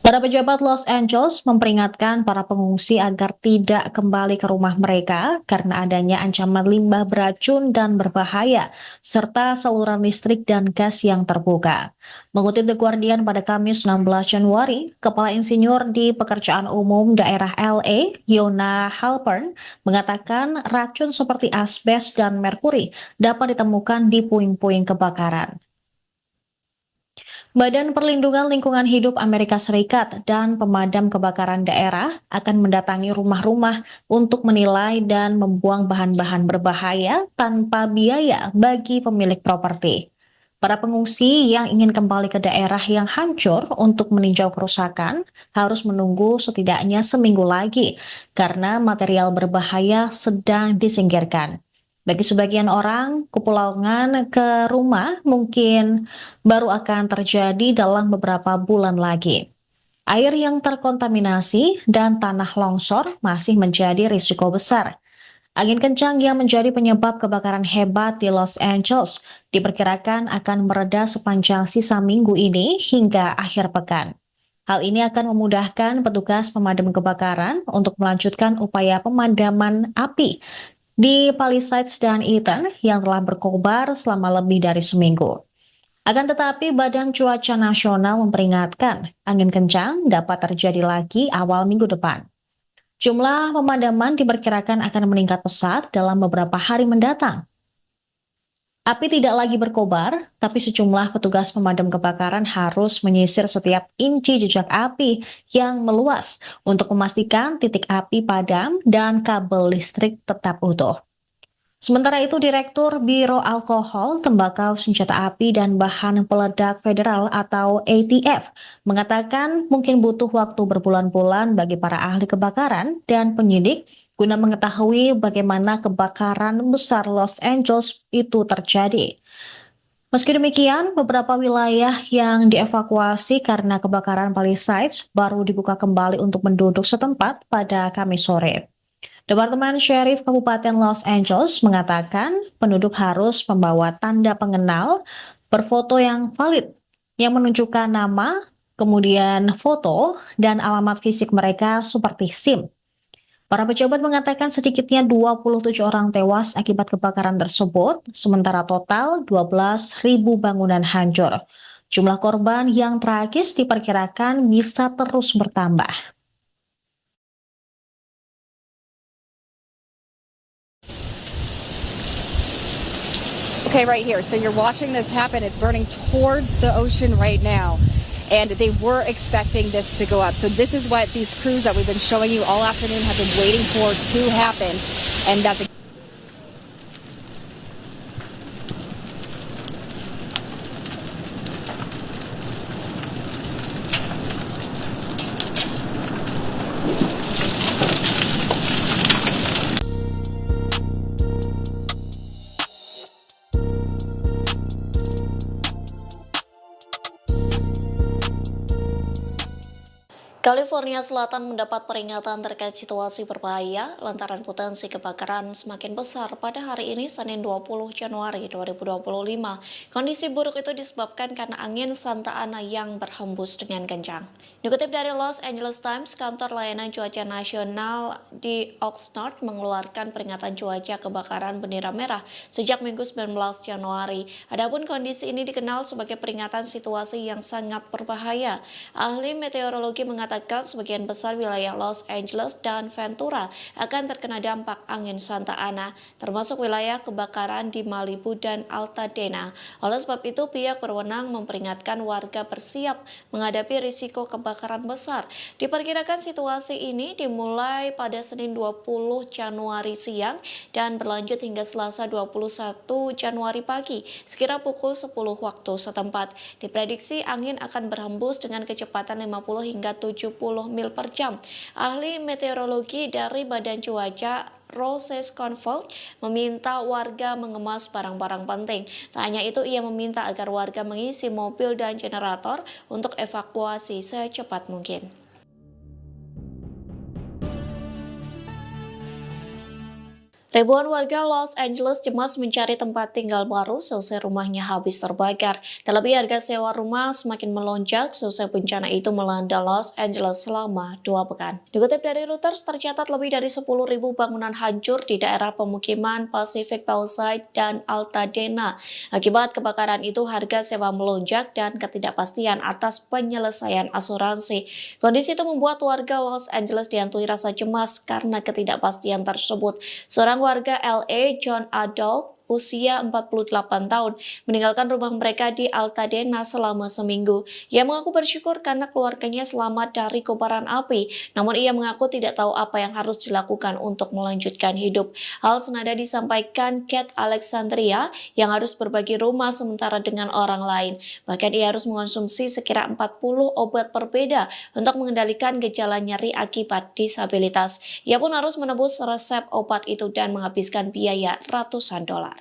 Para pejabat Los Angeles memperingatkan para pengungsi agar tidak kembali ke rumah mereka karena adanya ancaman limbah beracun dan berbahaya, serta saluran listrik dan gas yang terbuka. Mengutip The Guardian pada Kamis 16 Januari, Kepala Insinyur di Pekerjaan Umum Daerah LA, Yona Halpern, mengatakan racun seperti asbes dan merkuri dapat ditemukan di puing-puing kebakaran. Badan Perlindungan Lingkungan Hidup Amerika Serikat dan pemadam kebakaran daerah akan mendatangi rumah-rumah untuk menilai dan membuang bahan-bahan berbahaya tanpa biaya bagi pemilik properti. Para pengungsi yang ingin kembali ke daerah yang hancur untuk meninjau kerusakan harus menunggu setidaknya seminggu lagi karena material berbahaya sedang disingkirkan. Bagi sebagian orang, kepulangan ke rumah mungkin baru akan terjadi dalam beberapa bulan lagi. Air yang terkontaminasi dan tanah longsor masih menjadi risiko besar. Angin kencang yang menjadi penyebab kebakaran hebat di Los Angeles diperkirakan akan mereda sepanjang sisa minggu ini hingga akhir pekan. Hal ini akan memudahkan petugas pemadam kebakaran untuk melanjutkan upaya pemadaman api di Palisades dan Eaton yang telah berkobar selama lebih dari seminggu. Akan tetapi, Badan Cuaca Nasional memperingatkan angin kencang dapat terjadi lagi awal minggu depan. Jumlah pemadaman diperkirakan akan meningkat pesat dalam beberapa hari mendatang. Api tidak lagi berkobar, tapi sejumlah petugas pemadam kebakaran harus menyisir setiap inci jejak api yang meluas untuk memastikan titik api padam dan kabel listrik tetap utuh. Sementara itu, Direktur Biro Alkohol, Tembakau, Senjata Api, dan Bahan Peledak Federal atau ATF mengatakan mungkin butuh waktu berbulan-bulan bagi para ahli kebakaran dan penyidik guna mengetahui bagaimana kebakaran besar Los Angeles itu terjadi. Meski demikian, beberapa wilayah yang dievakuasi karena kebakaran Palisades baru dibuka kembali untuk penduduk setempat pada Kamis sore. Departemen Sheriff Kabupaten Los Angeles mengatakan penduduk harus membawa tanda pengenal berfoto yang valid yang menunjukkan nama, kemudian foto, dan alamat fisik mereka seperti SIM. Para pejabat mengatakan sedikitnya 27 orang tewas akibat kebakaran tersebut, sementara total 12.000 bangunan hancur. Jumlah korban yang tragis diperkirakan bisa terus bertambah. Okay, right here. So you're watching this happen. It's burning towards the ocean right now. And they were expecting this to go up. So this is what these crews that we've been showing you all afternoon have been waiting for to happen. And that's California Selatan mendapat peringatan terkait situasi berbahaya lantaran potensi kebakaran semakin besar pada hari ini Senin 20 Januari 2025. Kondisi buruk itu disebabkan karena angin Santa Ana yang berhembus dengan kencang. Dikutip dari Los Angeles Times, kantor layanan cuaca nasional di Oxnard mengeluarkan peringatan cuaca kebakaran bendera merah sejak Minggu 19 Januari. Adapun kondisi ini dikenal sebagai peringatan situasi yang sangat berbahaya. Ahli meteorologi mengatakan sebagian besar wilayah Los Angeles dan Ventura akan terkena dampak angin Santa Ana, termasuk wilayah kebakaran di Malibu dan Altadena. Oleh sebab itu, pihak berwenang memperingatkan warga bersiap menghadapi risiko kebakaran besar. Diperkirakan situasi ini dimulai pada Senin 20 Januari siang dan berlanjut hingga Selasa 21 Januari pagi, sekira pukul 10 waktu setempat. Diprediksi angin akan berhembus dengan kecepatan 50 hingga 70 mil per jam. Ahli meteorologi dari Badan Cuaca Roses Confort meminta warga mengemas barang-barang penting. Tak hanya itu, ia meminta agar warga mengisi mobil dan generator untuk evakuasi secepat mungkin. Ribuan warga Los Angeles cemas mencari tempat tinggal baru selesai rumahnya habis terbakar. Terlebih harga sewa rumah semakin melonjak selesai bencana itu melanda Los Angeles selama 2 pekan. Dikutip dari Reuters, tercatat lebih dari 10.000 bangunan hancur di daerah pemukiman Pacific Palisades dan Altadena. Akibat kebakaran itu, harga sewa melonjak dan ketidakpastian atas penyelesaian asuransi. Kondisi itu membuat warga Los Angeles dihantui rasa cemas karena ketidakpastian tersebut. Seorang warga LA, John Adult, usia 48 tahun, meninggalkan rumah mereka di Altadena selama seminggu. Ia mengaku bersyukur karena keluarganya selamat dari kobaran api, namun ia mengaku tidak tahu apa yang harus dilakukan untuk melanjutkan hidup. Hal senada disampaikan Kate Alexandria yang harus berbagi rumah sementara dengan orang lain. Bahkan ia harus mengonsumsi sekira 40 obat berbeda untuk mengendalikan gejala nyeri akibat disabilitas. Ia pun harus menebus resep obat itu dan menghabiskan biaya ratusan dolar.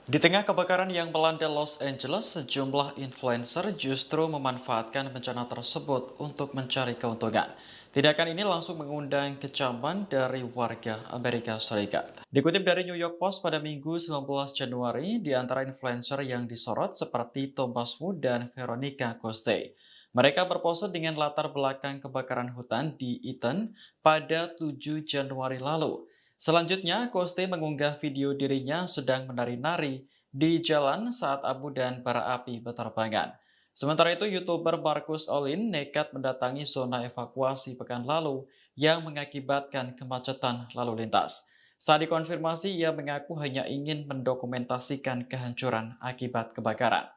Di tengah kebakaran yang melanda Los Angeles, sejumlah influencer justru memanfaatkan bencana tersebut untuk mencari keuntungan. Tindakan ini langsung mengundang kecaman dari warga Amerika Serikat. Dikutip dari New York Post pada Minggu 19 Januari, di antara influencer yang disorot seperti Thomas Wu dan Veronica Coste. Mereka berpose dengan latar belakang kebakaran hutan di Eaton pada 7 Januari lalu. Selanjutnya, Coste mengunggah video dirinya sedang menari-nari di jalan saat abu dan bara api berterbangan. Sementara itu, YouTuber Marcus Olin nekat mendatangi zona evakuasi pekan lalu yang mengakibatkan kemacetan lalu lintas. Saat dikonfirmasi, ia mengaku hanya ingin mendokumentasikan kehancuran akibat kebakaran.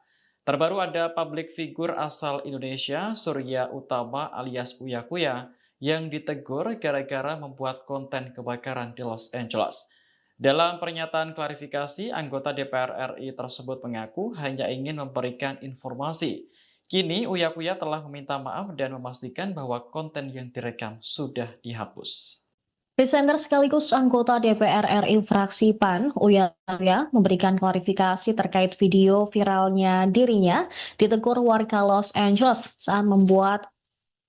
Terbaru ada publik figur asal Indonesia, Surya Utama alias Uya Kuya, yang ditegur gara-gara membuat konten kebakaran di Los Angeles. Dalam pernyataan klarifikasi, anggota DPR RI tersebut mengaku hanya ingin memberikan informasi. Kini Uya Kuya telah meminta maaf dan memastikan bahwa konten yang direkam sudah dihapus. Presenter sekaligus anggota DPR RI fraksi PAN, Uya Kuya, memberikan klarifikasi terkait video viralnya dirinya ditegur warga Los Angeles saat membuat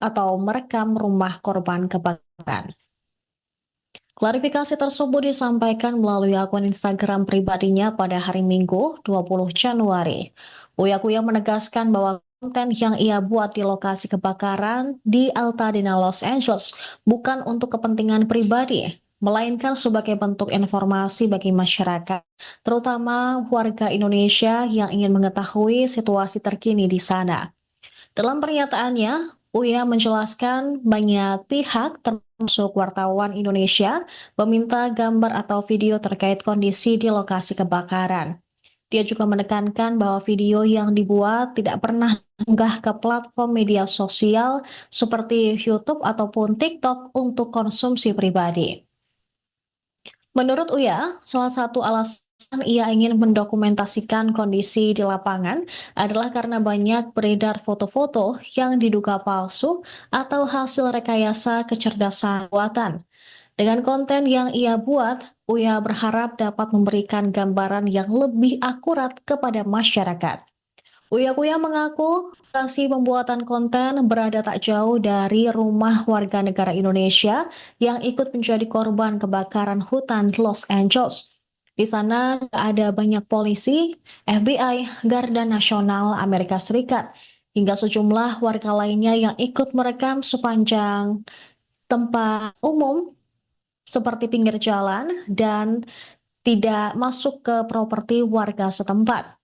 atau merekam rumah korban kebakaran. Klarifikasi tersebut disampaikan melalui akun Instagram pribadinya pada hari Minggu 20 Januari. Uya Kuya menegaskan bahwa konten yang ia buat di lokasi kebakaran di Altadena, Los Angeles bukan untuk kepentingan pribadi, melainkan sebagai bentuk informasi bagi masyarakat, terutama warga Indonesia yang ingin mengetahui situasi terkini di sana. Dalam pernyataannya, Uya menjelaskan banyak pihak termasuk wartawan Indonesia meminta gambar atau video terkait kondisi di lokasi kebakaran. Dia juga menekankan bahwa video yang dibuat tidak pernah diunggah ke platform media sosial seperti YouTube ataupun TikTok untuk konsumsi pribadi. Menurut Uya, salah satu alasan Ia ingin mendokumentasikan kondisi di lapangan adalah karena banyak beredar foto-foto yang diduga palsu atau hasil rekayasa kecerdasan buatan. Dengan konten yang ia buat, Uya berharap dapat memberikan gambaran yang lebih akurat kepada masyarakat. Uya Kuya mengaku lokasi pembuatan konten berada tak jauh dari rumah warga negara Indonesia yang ikut menjadi korban kebakaran hutan Los Angeles. Di sana ada banyak polisi, FBI, Garda Nasional Amerika Serikat, hingga sejumlah warga lainnya yang ikut merekam sepanjang tempat umum seperti pinggir jalan dan tidak masuk ke properti warga setempat.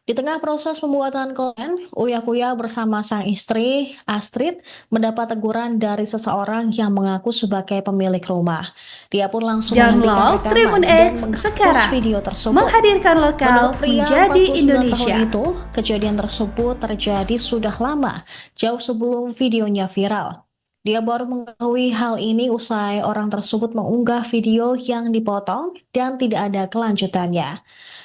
Di tengah proses pembuatan konten, Uya Kuya bersama sang istri, Astrid, mendapat teguran dari seseorang yang mengaku sebagai pemilik rumah. Dia pun langsung menghentikan Download rekaman Tribun dan X menghapus sekarang. video tersebut. Menghadirkan lokal Menurut pria menjadi 49 Indonesia. tahun itu, kejadian tersebut terjadi sudah lama, jauh sebelum videonya viral. Dia baru mengetahui hal ini usai orang tersebut mengunggah video yang dipotong dan tidak ada kelanjutannya.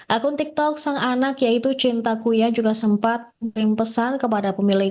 Akun TikTok sang anak yaitu Cinta Kuya juga sempat mengirim pesan kepada pemilik